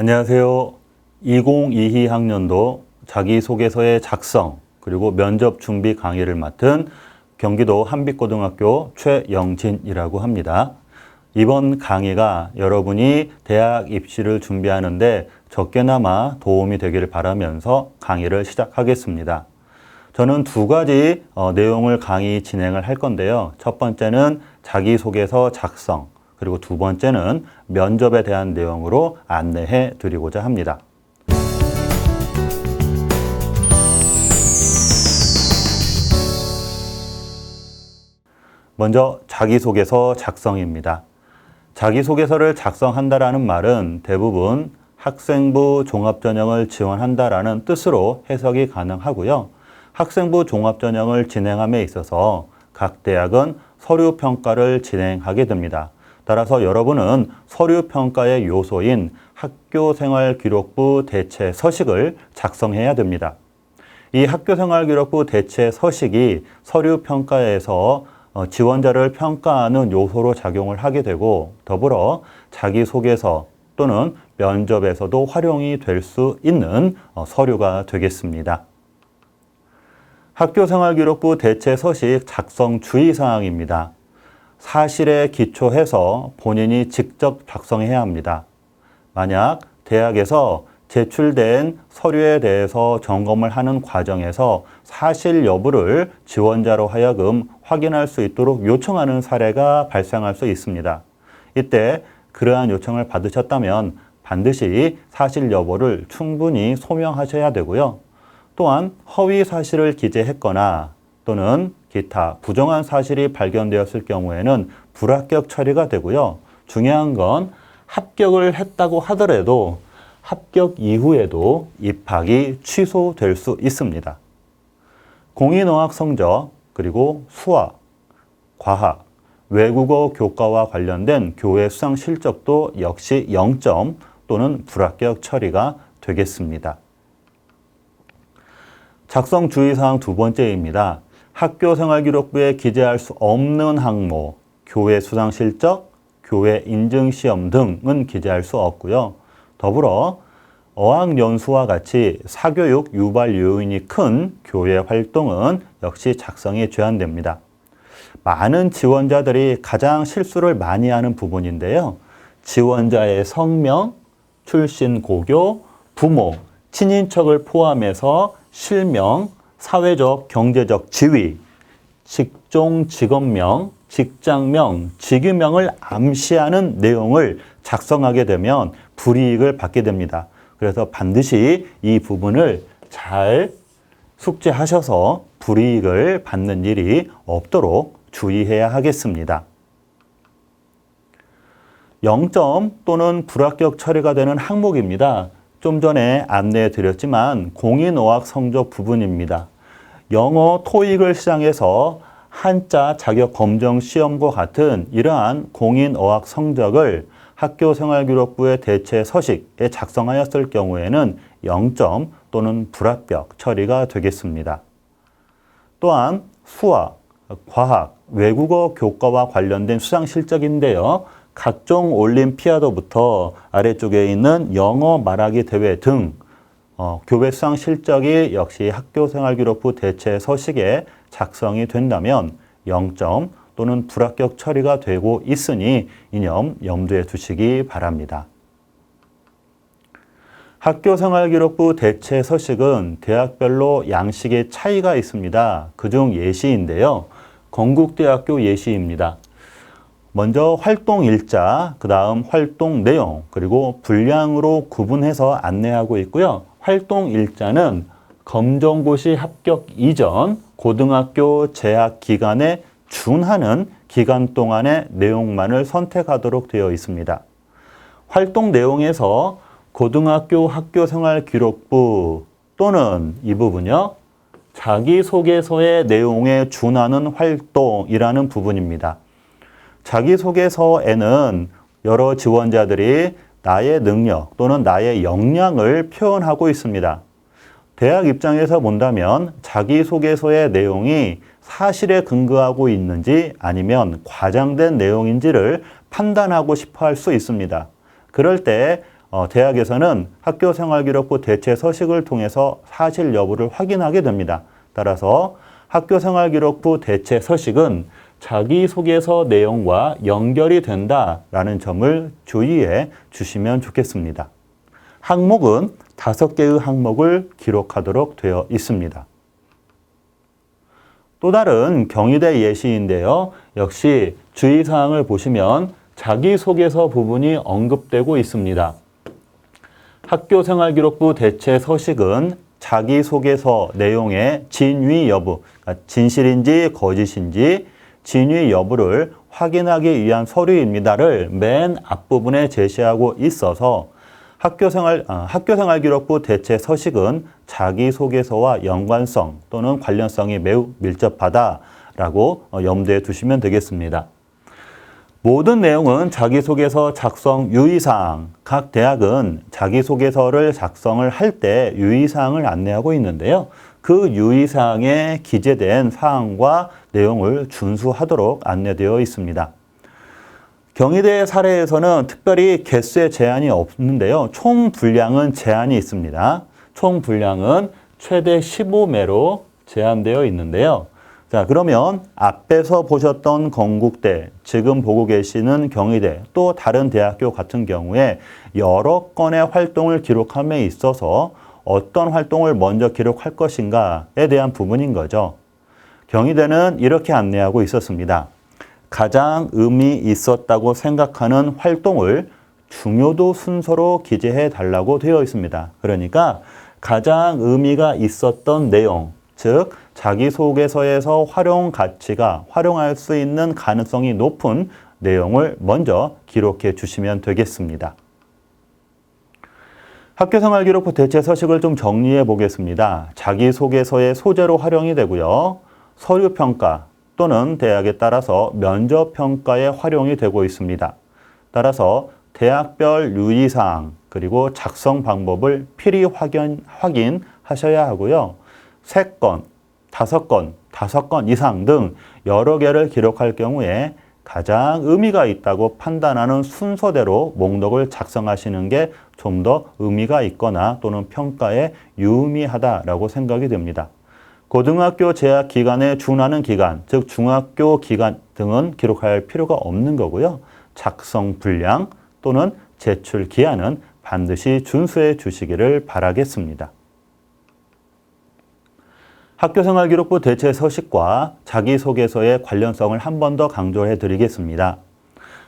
안녕하세요. 2022 학년도 자기소개서의 작성 그리고 면접 준비 강의를 맡은 경기도 한빛고등학교 최영진이라고 합니다. 이번 강의가 여러분이 대학 입시를 준비하는데 적게나마 도움이 되기를 바라면서 강의를 시작하겠습니다. 저는 두 가지 내용을 강의 진행을 할 건데요. 첫 번째는 자기소개서 작성, 그리고 두 번째는 면접에 대한 내용으로 안내해 드리고자 합니다. 먼저 자기소개서 작성입니다. 자기소개서를 작성한다라는 말은 대부분 학생부 종합전형을 지원한다라는 뜻으로 해석이 가능하고요. 학생부 종합전형을 진행함에 있어서 각 대학은 서류평가를 진행하게 됩니다. 따라서 여러분은 서류평가의 요소인 학교생활기록부 대체 서식을 작성해야 됩니다. 이 학교생활기록부 대체 서식이 서류평가에서 지원자를 평가하는 요소로 작용을 하게 되고 더불어 자기소개서 또는 면접에서도 활용이 될 수 있는 서류가 되겠습니다. 학교생활기록부 대체 서식 작성 주의사항입니다. 사실에 기초해서 본인이 직접 작성해야 합니다. 만약 대학에서 제출된 서류에 대해서 점검을 하는 과정에서 사실 여부를 지원자로 하여금 확인할 수 있도록 요청하는 사례가 발생할 수 있습니다. 이때 그러한 요청을 받으셨다면 반드시 사실 여부를 충분히 소명하셔야 되고요. 또한 허위 사실을 기재했거나 또는 기타 부정한 사실이 발견되었을 경우에는 불합격 처리가 되고요. 중요한 건 합격을 했다고 하더라도 합격 이후에도 입학이 취소될 수 있습니다. 공인어학 성적 그리고 수학, 과학, 외국어 교과와 관련된 교외 수상 실적도 역시 0점 또는 불합격 처리가 되겠습니다. 작성 주의사항 두 번째입니다. 학교생활기록부에 기재할 수 없는 항목, 교외 수상 실적, 교외 인증시험 등은 기재할 수 없고요. 더불어 어학연수와 같이 사교육 유발 요인이 큰 교외 활동은 역시 작성이 제한됩니다. 많은 지원자들이 가장 실수를 많이 하는 부분인데요. 지원자의 성명, 출신 고교, 부모, 친인척을 포함해서 실명, 사회적, 경제적 지위, 직종, 직업명, 직장명, 직위명을 암시하는 내용을 작성하게 되면 불이익을 받게 됩니다. 그래서 반드시 이 부분을 잘 숙지하셔서 불이익을 받는 일이 없도록 주의해야 하겠습니다. 0점 또는 불합격 처리가 되는 항목입니다. 좀 전에 안내해 드렸지만 공인어학 성적 부분입니다. 영어 토익을 시작해서 한자 자격 검정 시험과 같은 이러한 공인어학 성적을 학교생활기록부의 대체 서식에 작성하였을 경우에는 0점 또는 불합격 처리가 되겠습니다. 또한 수학, 과학, 외국어 교과와 관련된 수상 실적인데요. 각종 올림피아드부터 아래쪽에 있는 영어 말하기 대회 등 교외 수상 실적이 역시 학교생활기록부 대체 서식에 작성이 된다면 0점 또는 불합격 처리가 되고 있으니 이 점 염두에 두시기 바랍니다. 학교생활기록부 대체 서식은 대학별로 양식의 차이가 있습니다. 그중 예시인데요. 건국대학교 예시입니다. 먼저 활동 일자, 그 다음 활동 내용, 그리고 분량으로 구분해서 안내하고 있고요. 활동 일자는 검정고시 합격 이전 고등학교 재학 기간에 준하는 기간 동안의 내용만을 선택하도록 되어 있습니다. 활동 내용에서 고등학교 학교생활기록부 또는 이 부분이요. 자기소개서의 내용에 준하는 활동이라는 부분입니다. 자기소개서에는 여러 지원자들이 나의 능력 또는 나의 역량을 표현하고 있습니다. 대학 입장에서 본다면 자기소개서의 내용이 사실에 근거하고 있는지 아니면 과장된 내용인지를 판단하고 싶어 할 수 있습니다. 그럴 때 대학에서는 학교생활기록부 대체 서식을 통해서 사실 여부를 확인하게 됩니다. 따라서 학교생활기록부 대체 서식은 자기소개서 내용과 연결이 된다라는 점을 주의해 주시면 좋겠습니다. 항목은 5개의 항목을 기록하도록 되어 있습니다. 또 다른 경희대 예시인데요. 역시 주의사항을 보시면 자기소개서 부분이 언급되고 있습니다. 학교생활기록부 대체 서식은 자기소개서 내용의 진위 여부, 그러니까 진실인지 거짓인지 진위 여부를 확인하기 위한 서류입니다를 맨 앞부분에 제시하고 있어서 학교생활기록부 대체 서식은 자기소개서와 연관성 또는 관련성이 매우 밀접하다라고 염두에 두시면 되겠습니다. 모든 내용은 자기소개서 작성 유의사항, 각 대학은 자기소개서를 작성을 할 때 유의사항을 안내하고 있는데요. 그 유의사항에 기재된 사항과 내용을 준수하도록 안내되어 있습니다. 경희대 사례에서는 특별히 개수의 제한이 없는데요. 총 분량은 제한이 있습니다. 총 분량은 최대 15매로 제한되어 있는데요. 자, 그러면 앞에서 보셨던 건국대, 지금 보고 계시는 경희대, 또 다른 대학교 같은 경우에 여러 건의 활동을 기록함에 있어서 어떤 활동을 먼저 기록할 것인가에 대한 부분인 거죠. 경희대는 이렇게 안내하고 있었습니다. 가장 의미 있었다고 생각하는 활동을 중요도 순서로 기재해 달라고 되어 있습니다. 그러니까 가장 의미가 있었던 내용, 즉 자기소개서에서 활용할 수 있는 가능성이 높은 내용을 먼저 기록해 주시면 되겠습니다. 학교생활기록부 대체 서식을 좀 정리해 보겠습니다. 자기소개서의 소재로 활용이 되고요. 서류평가 또는 대학에 따라서 면접평가에 활용이 되고 있습니다. 따라서 대학별 유의사항 그리고 작성 방법을 필히 확인하셔야 하고요. 3건, 5건, 5건 이상 등 여러 개를 기록할 경우에 가장 의미가 있다고 판단하는 순서대로 목록을 작성하시는 게 좀 더 의미가 있거나 또는 평가에 유의미하다라고 생각이 됩니다. 고등학교 재학 기간에 준하는 기간, 즉 중학교 기간 등은 기록할 필요가 없는 거고요. 작성 분량 또는 제출 기한은 반드시 준수해 주시기를 바라겠습니다. 학교생활기록부 대체 서식과 자기소개서의 관련성을 한 번 더 강조해 드리겠습니다.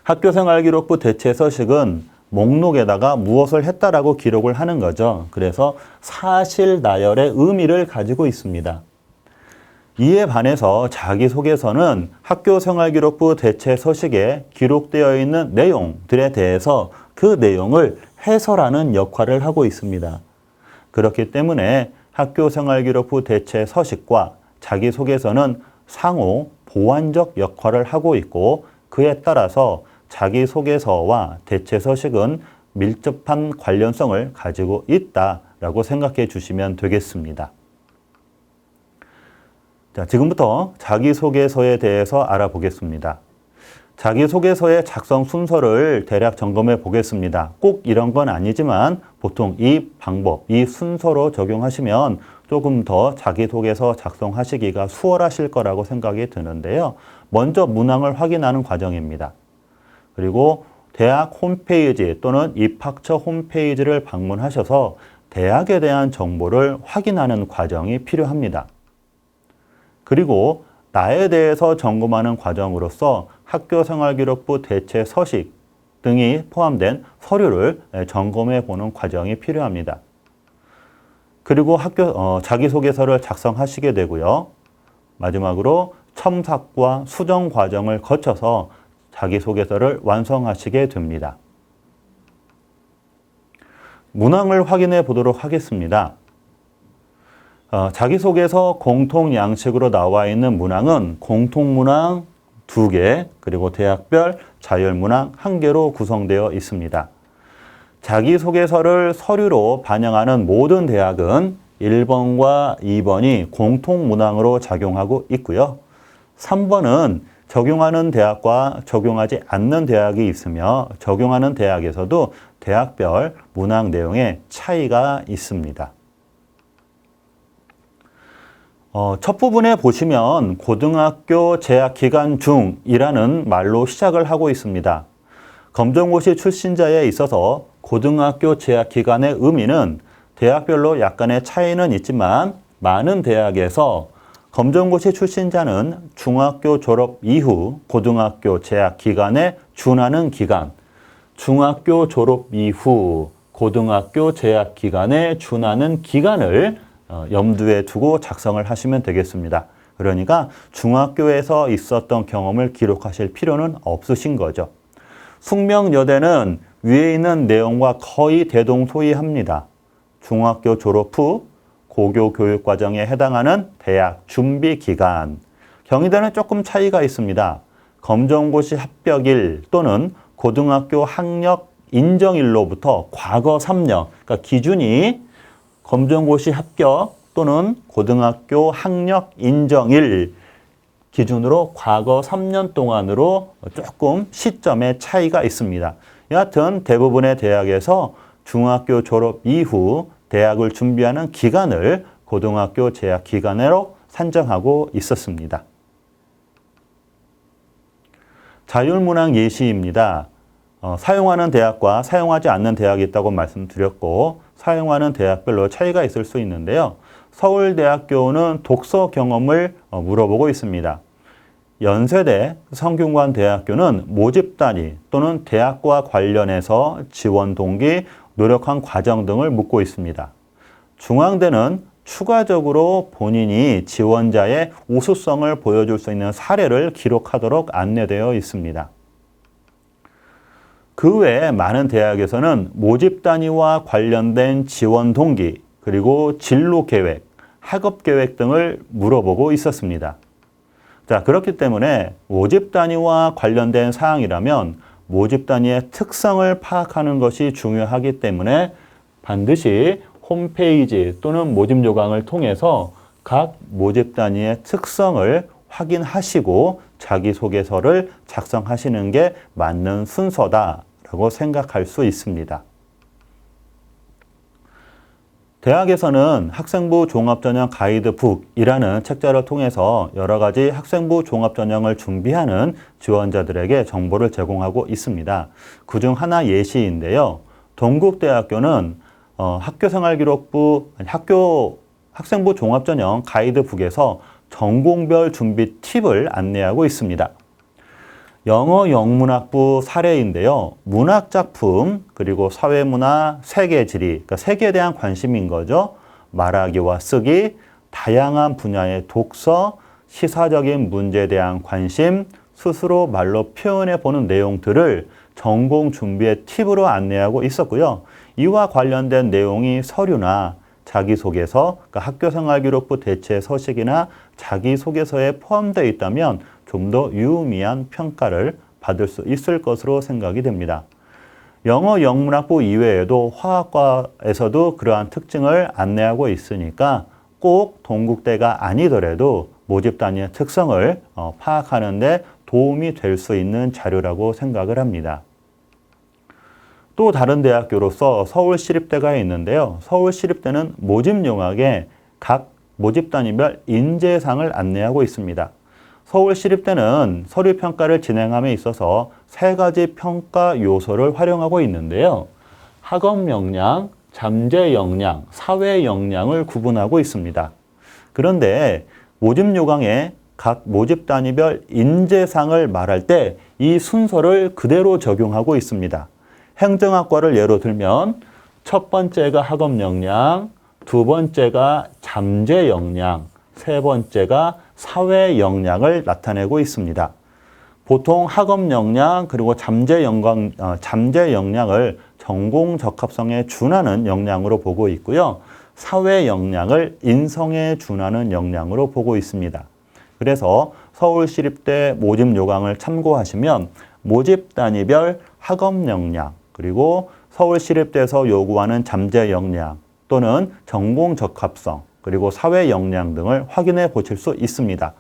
학교생활기록부 대체 서식은 목록에다가 무엇을 했다라고 기록을 하는 거죠. 그래서 사실 나열의 의미를 가지고 있습니다. 이에 반해서 자기소개서는 학교생활기록부 대체 서식에 기록되어 있는 내용들에 대해서 그 내용을 해설하는 역할을 하고 있습니다. 그렇기 때문에 학교생활기록부 대체 서식과 자기소개서는 상호 보완적 역할을 하고 있고 그에 따라서 자기소개서와 대체 서식은 밀접한 관련성을 가지고 있다라고 생각해 주시면 되겠습니다. 자, 지금부터 자기소개서에 대해서 알아보겠습니다. 자기소개서의 작성 순서를 대략 점검해 보겠습니다. 꼭 이런 건 아니지만 보통 이 방법, 이 순서로 적용하시면 조금 더 자기소개서 작성하시기가 수월하실 거라고 생각이 드는데요. 먼저 문항을 확인하는 과정입니다. 그리고 대학 홈페이지 또는 입학처 홈페이지를 방문하셔서 대학에 대한 정보를 확인하는 과정이 필요합니다. 그리고 나에 대해서 점검하는 과정으로서 학교생활기록부 대체 서식 등이 포함된 서류를 점검해 보는 과정이 필요합니다. 그리고 자기소개서를 작성하시게 되고요. 마지막으로 첨삭과 수정 과정을 거쳐서 자기소개서를 완성하시게 됩니다. 문항을 확인해 보도록 하겠습니다. 자기소개서 공통 양식으로 나와 있는 문항은 공통문항 2개, 그리고 대학별 자율문항 1개로 구성되어 있습니다. 자기소개서를 서류로 반영하는 모든 대학은 1번과 2번이 공통문항으로 작용하고 있고요. 3번은 적용하는 대학과 적용하지 않는 대학이 있으며 적용하는 대학에서도 대학별 문학 내용에 차이가 있습니다. 첫 부분에 보시면 고등학교 재학 기간 중이라는 말로 시작을 하고 있습니다. 검정고시 출신자에 있어서 고등학교 재학 기간의 의미는 대학별로 약간의 차이는 있지만 많은 대학에서 검정고시 출신자는 중학교 졸업 이후 고등학교 재학 기간에 준하는 기간, 중학교 졸업 이후 고등학교 재학 기간에 준하는 기간을 염두에 두고 작성을 하시면 되겠습니다. 그러니까 중학교에서 있었던 경험을 기록하실 필요는 없으신 거죠. 숙명여대는 위에 있는 내용과 거의 대동소이합니다. 중학교 졸업 후 고교 교육과정에 해당하는 대학 준비기간. 경희대는 조금 차이가 있습니다. 검정고시 합격일 또는 고등학교 학력 인정일로부터 과거 3년, 그러니까 기준이 검정고시 합격 또는 고등학교 학력 인정일 기준으로 과거 3년 동안으로 조금 시점의 차이가 있습니다. 여하튼 대부분의 대학에서 중학교 졸업 이후 대학을 준비하는 기간을 고등학교 재학 기간으로 산정하고 있었습니다. 자율문항 예시입니다. 사용하는 대학과 사용하지 않는 대학이 있다고 말씀드렸고 사용하는 대학별로 차이가 있을 수 있는데요. 서울대학교는 독서 경험을 물어보고 있습니다. 연세대, 성균관대학교는 모집 단위 또는 대학과 관련해서 지원 동기, 노력한 과정 등을 묻고 있습니다. 중앙대는 추가적으로 본인이 지원자의 우수성을 보여줄 수 있는 사례를 기록하도록 안내되어 있습니다. 그 외에 많은 대학에서는 모집 단위와 관련된 지원 동기, 그리고 진로 계획, 학업 계획 등을 물어보고 있었습니다. 자, 그렇기 때문에 모집 단위와 관련된 사항이라면 모집 단위의 특성을 파악하는 것이 중요하기 때문에 반드시 홈페이지 또는 모집 요강을 통해서 각 모집 단위의 특성을 확인하시고 자기소개서를 작성하시는 게 맞는 순서다라고 생각할 수 있습니다. 대학에서는 학생부 종합전형 가이드북이라는 책자를 통해서 여러 가지 학생부 종합전형을 준비하는 지원자들에게 정보를 제공하고 있습니다. 그중 하나 예시인데요. 동국대학교는 학생부 종합전형 가이드북에서 전공별 준비 팁을 안내하고 있습니다. 영어 영문학부 사례인데요. 문학작품, 그리고 사회문화, 세계지리, 그러니까 세계에 대한 관심인 거죠. 말하기와 쓰기, 다양한 분야의 독서, 시사적인 문제에 대한 관심, 스스로 말로 표현해보는 내용들을 전공 준비의 팁으로 안내하고 있었고요. 이와 관련된 내용이 서류나 자기소개서, 그러니까 학교생활기록부 대체 서식이나 자기소개서에 포함되어 있다면 좀 더 유의미한 평가를 받을 수 있을 것으로 생각이 됩니다. 영어 영문학부 이외에도 화학과에서도 그러한 특징을 안내하고 있으니까 꼭 동국대가 아니더라도 모집 단위의 특성을 파악하는 데 도움이 될 수 있는 자료라고 생각을 합니다. 또 다른 대학교로서 서울시립대가 있는데요. 서울시립대는 모집 요강에 각 모집 단위별 인재상을 안내하고 있습니다. 서울시립대는 서류평가를 진행함에 있어서 3가지 평가 요소를 활용하고 있는데요. 학업 역량, 잠재 역량, 사회 역량을 구분하고 있습니다. 그런데 모집 요강에 각 모집 단위별 인재상을 말할 때 이 순서를 그대로 적용하고 있습니다. 행정학과를 예로 들면 첫 번째가 학업 역량, 두 번째가 잠재 역량, 세 번째가 사회 역량을 나타내고 있습니다. 보통 학업 역량 그리고 잠재 역량을 전공 적합성에 준하는 역량으로 보고 있고요. 사회 역량을 인성에 준하는 역량으로 보고 있습니다. 그래서 서울시립대 모집 요강을 참고하시면 모집 단위별 학업 역량 그리고 서울시립대에서 요구하는 잠재 역량 또는 전공 적합성 그리고 사회 역량 등을 확인해 보실 수 있습니다.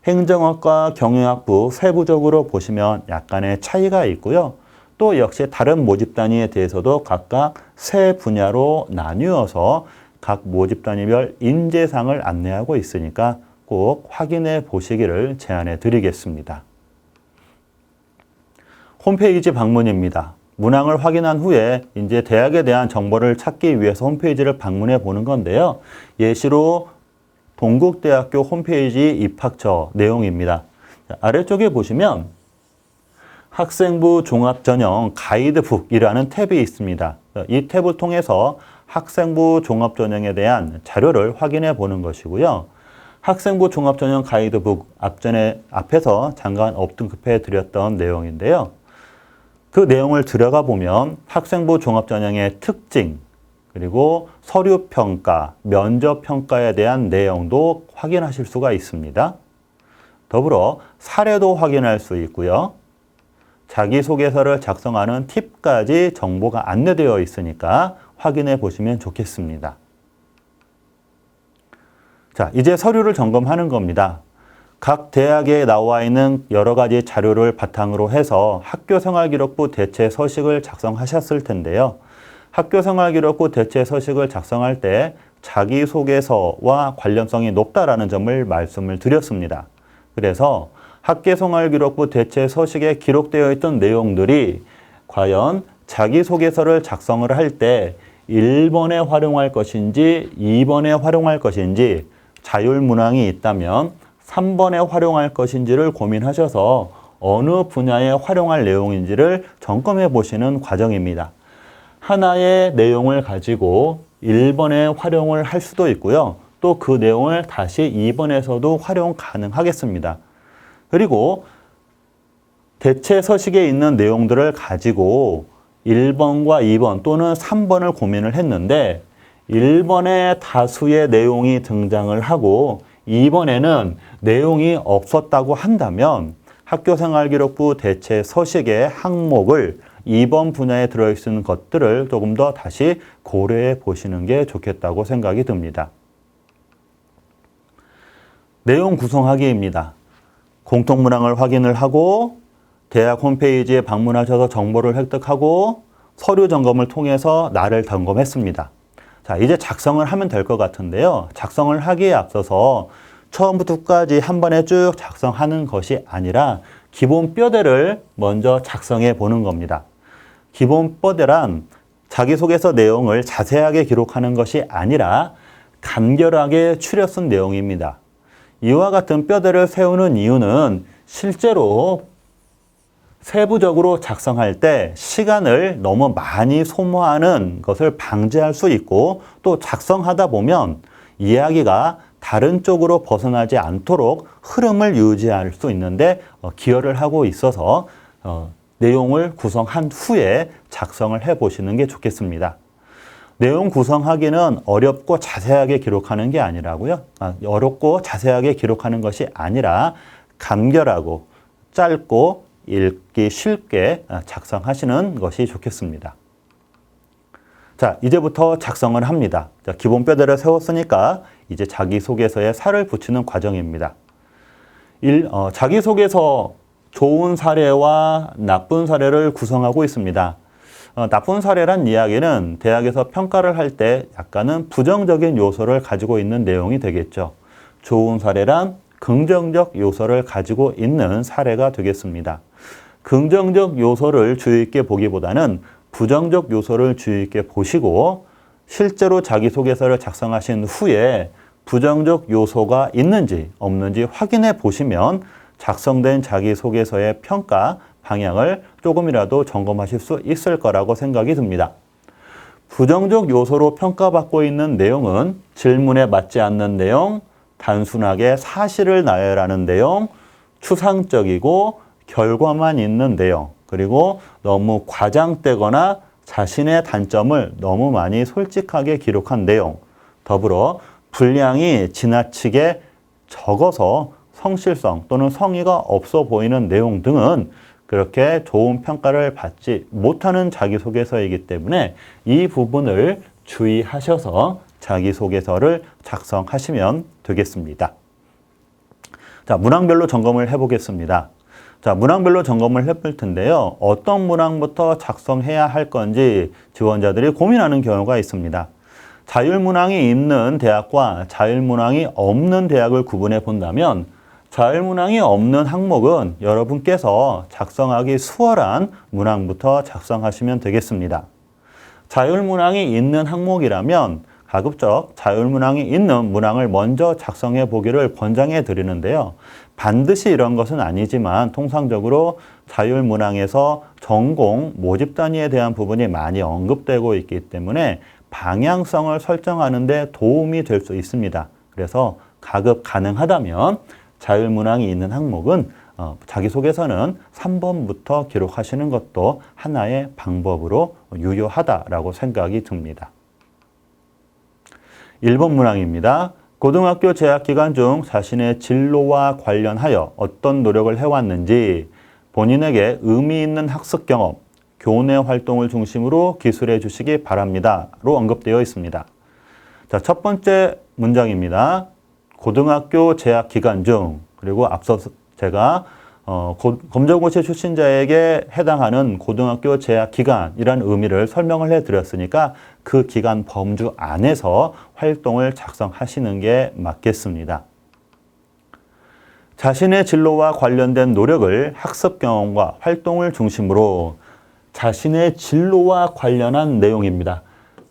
행정학과 경영학부 세부적으로 보시면 약간의 차이가 있고요. 또 역시 다른 모집 단위에 대해서도 각각 세 분야로 나뉘어서 각 모집 단위별 인재상을 안내하고 있으니까 꼭 확인해 보시기를 제안해 드리겠습니다. 홈페이지 방문입니다. 문항을 확인한 후에 이제 대학에 대한 정보를 찾기 위해서 홈페이지를 방문해 보는 건데요. 예시로 동국대학교 홈페이지 입학처 내용입니다. 아래쪽에 보시면 학생부 종합전형 가이드북이라는 tab이 있습니다. 이 탭을 통해서 학생부 종합전형에 대한 자료를 확인해 보는 것이고요. 학생부 종합전형 가이드북 앞에서 잠깐 언급해 드렸던 내용인데요. 그 내용을 들어가 보면 학생부 종합전형의 특징, 그리고 서류평가, 면접평가에 대한 내용도 확인하실 수가 있습니다. 더불어 사례도 확인할 수 있고요. 자기소개서를 작성하는 팁까지 정보가 안내되어 있으니까 확인해 보시면 좋겠습니다. 자, 이제 서류를 점검하는 겁니다. 각 대학에 나와 있는 여러 가지 자료를 바탕으로 해서 학교생활기록부 대체 서식을 작성하셨을 텐데요. 학교생활기록부 대체 서식을 작성할 때 자기소개서와 관련성이 높다라는 점을 말씀을 드렸습니다. 그래서 학교생활기록부 대체 서식에 기록되어 있던 내용들이 과연 자기소개서를 작성을 할 때 1번에 활용할 것인지 2번에 활용할 것인지 자율문항이 있다면 3번에 활용할 것인지를 고민하셔서 어느 분야에 활용할 내용인지를 점검해 보시는 과정입니다. 하나의 내용을 가지고 1번에 활용을 할 수도 있고요. 또 그 내용을 다시 2번에서도 활용 가능하겠습니다. 그리고 대체 서식에 있는 내용들을 가지고 1번과 2번 또는 3번을 고민을 했는데 1번에 다수의 내용이 등장을 하고 2번에는 내용이 없었다고 한다면 학교생활기록부 대체 서식의 항목을 2번 분야에 들어있는 것들을 조금 더 다시 고려해 보시는 게 좋겠다고 생각이 듭니다. 내용 구성하기입니다. 공통문항을 확인을 하고 대학 홈페이지에 방문하셔서 정보를 획득하고 서류 점검을 통해서 나를 점검했습니다. 자, 이제 작성을 하면 될 것 같은데요. 작성을 하기에 앞서서 처음부터 끝까지 한 번에 쭉 작성하는 것이 아니라 기본 뼈대를 먼저 작성해 보는 겁니다. 기본 뼈대란 자기소개서 내용을 자세하게 기록하는 것이 아니라 간결하게 추려 쓴 내용입니다. 이와 같은 뼈대를 세우는 이유는 실제로 세부적으로 작성할 때 시간을 너무 많이 소모하는 것을 방지할 수 있고 또 작성하다 보면 이야기가 다른 쪽으로 벗어나지 않도록 흐름을 유지할 수 있는데 기여를 하고 있어서 내용을 구성한 후에 작성을 해 보시는 게 좋겠습니다. 내용 구성하기는 어렵고 자세하게 기록하는 게 아니라고요. 어렵고 자세하게 기록하는 것이 아니라 간결하고 짧고 읽기 쉽게 작성하시는 것이 좋겠습니다. 자, 이제부터 작성을 합니다. 자, 기본 뼈대를 세웠으니까 이제 자기소개서에 살을 붙이는 과정입니다. 자기소개서 좋은 사례와 나쁜 사례를 구성하고 있습니다. 나쁜 사례란 이야기는 대학에서 평가를 할 때 약간은 부정적인 요소를 가지고 있는 내용이 되겠죠. 좋은 사례란 긍정적 요소를 가지고 있는 사례가 되겠습니다. 긍정적 요소를 주의 있게 보기보다는 부정적 요소를 주의 있게 보시고 실제로 자기소개서를 작성하신 후에 부정적 요소가 있는지 없는지 확인해 보시면 작성된 자기소개서의 평가 방향을 조금이라도 점검하실 수 있을 거라고 생각이 듭니다. 부정적 요소로 평가받고 있는 내용은 질문에 맞지 않는 내용, 단순하게 사실을 나열하는 내용, 추상적이고 결과만 있는 내용, 그리고 너무 과장되거나 자신의 단점을 너무 많이 솔직하게 기록한 내용, 더불어 분량이 지나치게 적어서 성실성 또는 성의가 없어 보이는 내용 등은 그렇게 좋은 평가를 받지 못하는 자기소개서이기 때문에 이 부분을 주의하셔서 자기소개서를 작성하시면 되겠습니다. 자, 문항별로 점검을 해보겠습니다. 자, 문항별로 점검을 해볼 텐데요. 어떤 문항부터 작성해야 할 건지 지원자들이 고민하는 경우가 있습니다. 자율문항이 있는 대학과 자율문항이 없는 대학을 구분해 본다면 자율문항이 없는 항목은 여러분께서 작성하기 수월한 문항부터 작성하시면 되겠습니다. 자율문항이 있는 항목이라면 가급적 자율문항이 있는 문항을 먼저 작성해 보기를 권장해 드리는데요. 반드시 이런 것은 아니지만 통상적으로 자율문항에서 전공, 모집 단위에 대한 부분이 많이 언급되고 있기 때문에 방향성을 설정하는 데 도움이 될 수 있습니다. 그래서 가능하다면 자율문항이 있는 항목은 자기소개서는 3번부터 기록하시는 것도 하나의 방법으로 유효하다라고 생각이 듭니다. 1번 문항입니다. 고등학교 재학 기간 중 자신의 진로와 관련하여 어떤 노력을 해왔는지 본인에게 의미 있는 학습 경험, 교내 활동을 중심으로 기술해 주시기 바랍니다. 로 언급되어 있습니다. 자, 첫 번째 문장입니다. 고등학교 재학 기간 중, 그리고 앞서 제가 검정고시 출신자에게 해당하는 고등학교 재학 기간이라는 의미를 설명을 해드렸으니까 그 기간 범주 안에서 활동을 작성하시는 게 맞겠습니다. 자신의 진로와 관련된 노력을 학습 경험과 활동을 중심으로 자신의 진로와 관련한 내용입니다.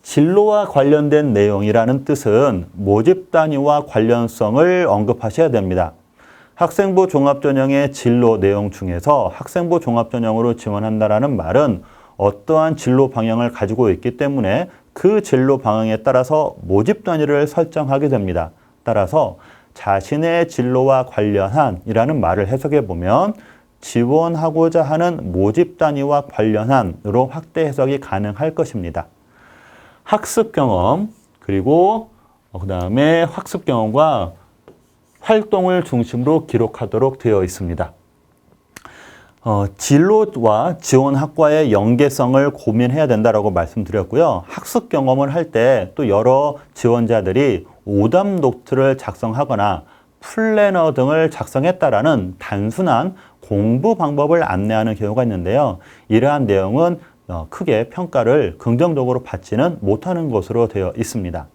진로와 관련된 내용이라는 뜻은 모집 단위와 관련성을 언급하셔야 됩니다. 학생부 종합전형의 진로 내용 중에서 학생부 종합전형으로 지원한다라는 말은 어떠한 진로 방향을 가지고 있기 때문에 그 진로 방향에 따라서 모집 단위를 설정하게 됩니다. 따라서 자신의 진로와 관련한 이라는 말을 해석해 보면 지원하고자 하는 모집 단위와 관련한으로 확대 해석이 가능할 것입니다. 학습 경험, 그리고 그 다음에 학습 경험과 활동을 중심으로 기록하도록 되어 있습니다. 진로와 지원 학과의 연계성을 고민해야 된다라고 말씀드렸고요. 학습 경험을 할 때 또 여러 지원자들이 오답 노트를 작성하거나 플래너 등을 작성했다라는 단순한 공부 방법을 안내하는 경우가 있는데요. 이러한 내용은 크게 평가를 긍정적으로 받지는 못하는 것으로 되어 있습니다.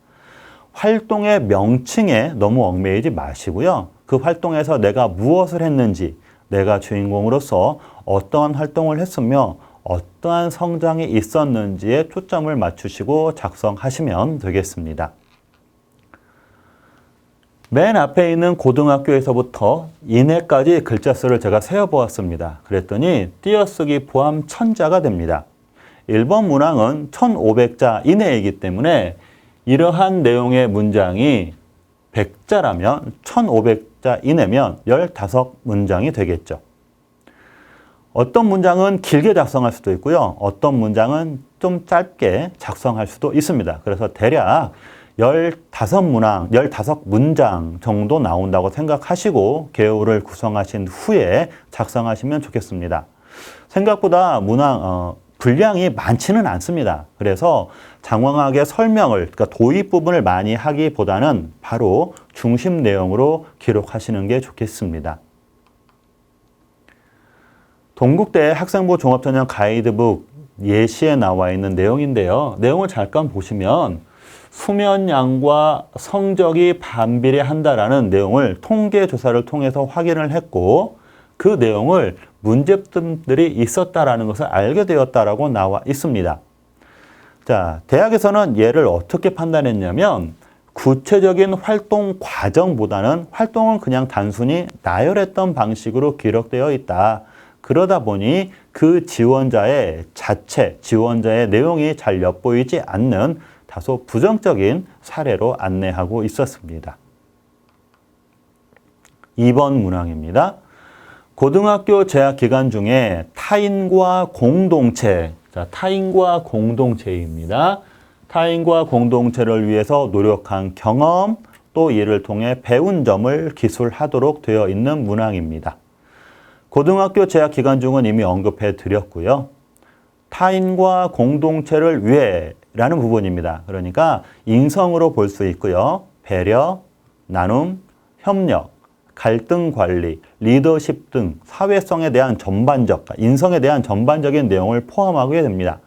활동의 명칭에 너무 얽매이지 마시고요. 그 활동에서 내가 무엇을 했는지, 내가 주인공으로서 어떠한 활동을 했으며 어떠한 성장이 있었는지에 초점을 맞추시고 작성하시면 되겠습니다. 맨 앞에 있는 고등학교에서부터 이내까지 글자 수를 제가 세어보았습니다. 그랬더니 띄어쓰기 포함 1000자가 됩니다. 1번 문항은 1500자 이내이기 때문에 이러한 내용의 문장이 100자라면 1500자 이내면 15문장이 되겠죠. 어떤 문장은 길게 작성할 수도 있고요. 어떤 문장은 좀 짧게 작성할 수도 있습니다. 그래서 대략 15문항, 15문장 정도 나온다고 생각하시고 개요를 구성하신 후에 작성하시면 좋겠습니다. 생각보다 문항, 분량이 많지는 않습니다. 그래서 장황하게 설명을, 그러니까 도입 부분을 많이 하기보다는 바로 중심 내용으로 기록하시는 게 좋겠습니다. 동국대 학생부 종합전형 가이드북 예시에 나와 있는 내용인데요. 내용을 잠깐 보시면 수면양과 성적이 반비례한다라는 내용을 통계조사를 통해서 확인을 했고 그 내용을 문제점들이 있었다라는 것을 알게 되었다라고 나와 있습니다. 자, 대학에서는 얘를 어떻게 판단했냐면 구체적인 활동 과정보다는 활동을 그냥 단순히 나열했던 방식으로 기록되어 있다. 그러다 보니 그 지원자의 자체, 지원자의 내용이 잘 엿보이지 않는 다소 부정적인 사례로 안내하고 있었습니다. 2번 문항입니다. 고등학교 재학 기간 중에 타인과 공동체, 자, 타인과 공동체입니다. 타인과 공동체를 위해서 노력한 경험, 또 이를 통해 배운 점을 기술하도록 되어 있는 문항입니다. 고등학교 재학 기간 중은 이미 언급해 드렸고요. 타인과 공동체를 위해 라는 부분입니다. 그러니까 인성으로 볼 수 있고요. 배려, 나눔, 협력, 갈등 관리, 리더십 등 사회성에 대한 전반적, 인성에 대한 전반적인 내용을 포함하게 됩니다.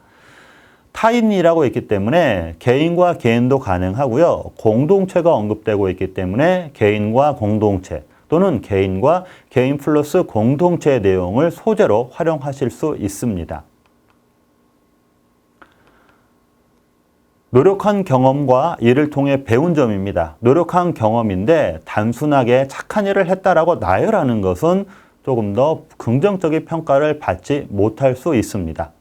타인이라고 있기 때문에 개인과 개인도 가능하고요. 공동체가 언급되고 있기 때문에 개인과 공동체 또는 개인과 개인 플러스 공동체의 내용을 소재로 활용하실 수 있습니다. 노력한 경험과 이를 통해 배운 점입니다. 노력한 경험인데 단순하게 착한 일을 했다라고 나열하는 것은 조금 더 긍정적인 평가를 받지 못할 수 있습니다.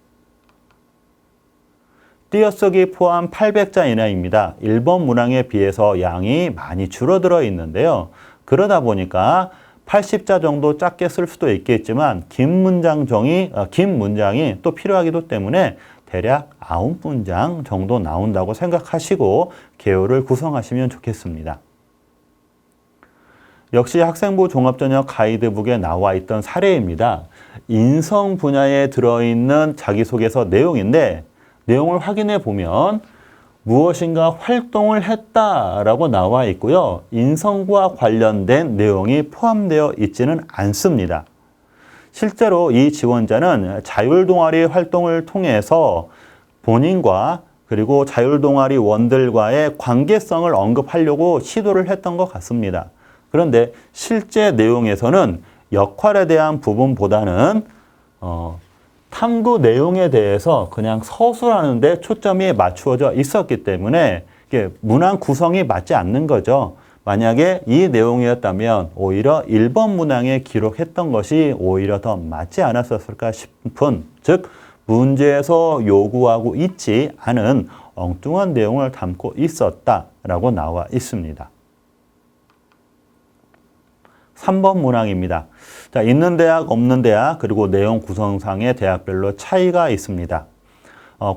띄어쓰기 포함 800자 이내입니다. 1번 문항에 비해서 양이 많이 줄어들어 있는데요. 그러다 보니까 80자 정도 작게 쓸 수도 있겠지만 긴 문장이 또 필요하기 때문에 대략 9문장 정도 나온다고 생각하시고 개요를 구성하시면 좋겠습니다. 역시 학생부 종합전형 가이드북에 나와 있던 사례입니다. 인성 분야에 들어있는 자기소개서 내용인데 내용을 확인해 보면 무엇인가 활동을 했다라고 나와 있고요. 인성과 관련된 내용이 포함되어 있지는 않습니다. 실제로 이 지원자는 자율동아리 활동을 통해서 본인과 그리고 자율동아리원들과의 관계성을 언급하려고 시도를 했던 것 같습니다. 그런데 실제 내용에서는 역할에 대한 부분보다는 탐구 내용에 대해서 그냥 서술하는 데 초점이 맞추어져 있었기 때문에 이게 문항 구성이 맞지 않는 거죠. 만약에 이 내용이었다면 오히려 1번 문항에 기록했던 것이 오히려 더 맞지 않았었을까 싶은, 즉 문제에서 요구하고 있지 않은 엉뚱한 내용을 담고 있었다라고 나와 있습니다. 3번 문항입니다. 자, 있는 대학, 없는 대학, 그리고 내용 구성상의 대학별로 차이가 있습니다.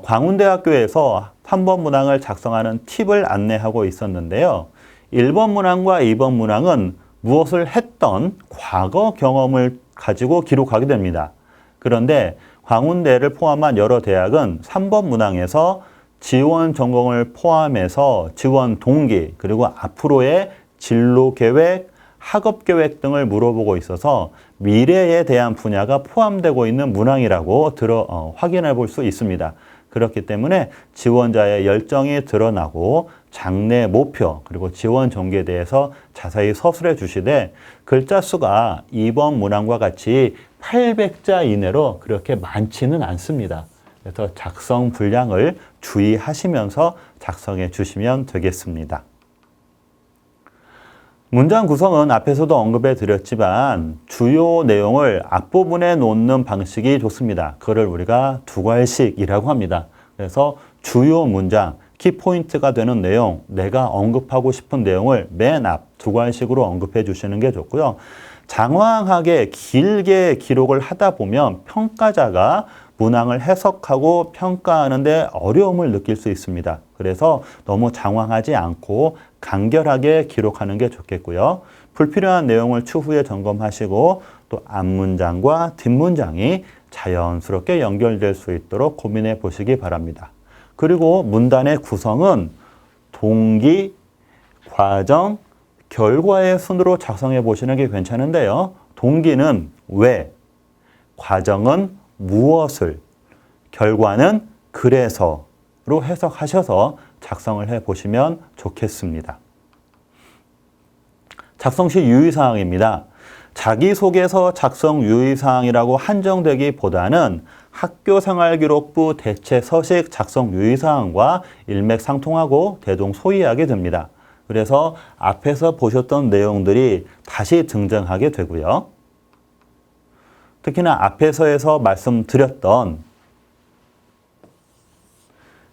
광운대학교에서 3번 문항을 작성하는 팁을 안내하고 있었는데요. 1번 문항과 2번 문항은 무엇을 했던 과거 경험을 가지고 기록하게 됩니다. 그런데 광운대를 포함한 여러 대학은 3번 문항에서 지원 전공을 포함해서 지원 동기, 그리고 앞으로의 진로 계획, 학업 계획 등을 물어보고 있어서 미래에 대한 분야가 포함되고 있는 문항이라고 확인해 볼 수 있습니다. 그렇기 때문에 지원자의 열정이 드러나고 장래 목표 그리고 지원 전개에 대해서 자세히 서술해 주시되 글자 수가 2번 문항과 같이 800자 이내로 그렇게 많지는 않습니다. 그래서 작성 분량을 주의하시면서 작성해 주시면 되겠습니다. 문장 구성은 앞에서도 언급해 드렸지만 주요 내용을 앞부분에 놓는 방식이 좋습니다. 그걸 우리가 두괄식이라고 합니다. 그래서 주요 문장, 키포인트가 되는 내용, 내가 언급하고 싶은 내용을 맨 앞 두괄식으로 언급해 주시는 게 좋고요. 장황하게 길게 기록을 하다 보면 평가자가 문항을 해석하고 평가하는 데 어려움을 느낄 수 있습니다. 그래서 너무 장황하지 않고 간결하게 기록하는 게 좋겠고요. 불필요한 내용을 추후에 점검하시고 또 앞문장과 뒷문장이 자연스럽게 연결될 수 있도록 고민해 보시기 바랍니다. 그리고 문단의 구성은 동기, 과정, 결과의 순으로 작성해 보시는 게 괜찮은데요. 동기는 왜, 과정은 무엇을, 결과는 그래서로 해석하셔서 작성을 해 보시면 좋겠습니다. 작성 시 유의사항입니다. 자기소개서 작성 유의사항이라고 한정되기보다는 학교생활기록부 대체 서식 작성 유의사항과 일맥상통하고 대동소이하게 됩니다. 그래서 앞에서 보셨던 내용들이 다시 등장하게 되고요. 특히나 앞에서에서 말씀드렸던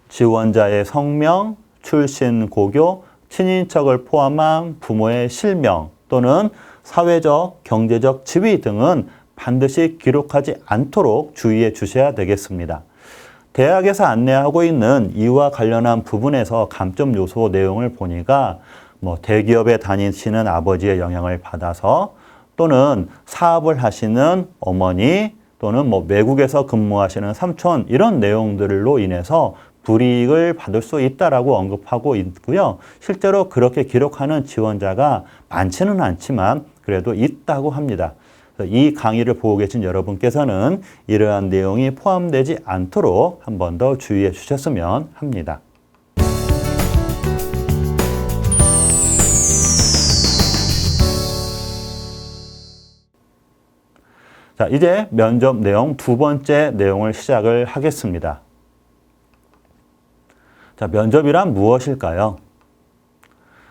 지원자의 성명, 출신 고교, 친인척을 포함한 부모의 실명 또는 사회적, 경제적 지위 등은 반드시 기록하지 않도록 주의해 주셔야 되겠습니다. 대학에서 안내하고 있는 이와 관련한 부분에서 감점 요소 내용을 보니까 대기업에 다니시는 아버지의 영향을 받아서 또는 사업을 하시는 어머니 또는 외국에서 근무하시는 삼촌 이런 내용들로 인해서 불이익을 받을 수 있다라고 언급하고 있고요. 실제로 그렇게 기록하는 지원자가 많지는 않지만 그래도 있다고 합니다. 이 강의를 보고 계신 여러분께서는 이러한 내용이 포함되지 않도록 한 번 더 주의해 주셨으면 합니다. 자, 이제 면접 내용 두 번째 내용을 시작을 하겠습니다. 자, 면접이란 무엇일까요?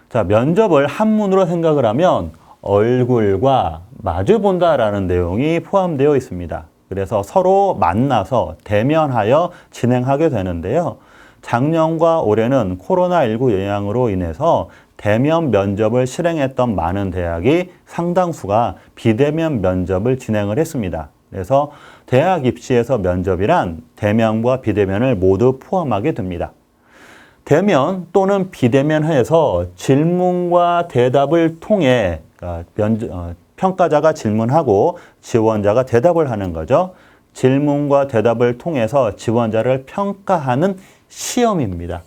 자, 면접을 한문으로 생각을 하면 얼굴과 마주 본다라는 내용이 포함되어 있습니다. 그래서 서로 만나서 대면하여 진행하게 되는데요. 작년과 올해는 코로나19 영향으로 인해서 대면 면접을 실행했던 많은 대학이 상당수가 비대면 면접을 진행을 했습니다. 그래서 대학 입시에서 면접이란 대면과 비대면을 모두 포함하게 됩니다. 대면 또는 비대면해서 질문과 대답을 통해 평가자가 질문하고 지원자가 대답을 하는 거죠. 질문과 대답을 통해서 지원자를 평가하는 시험입니다.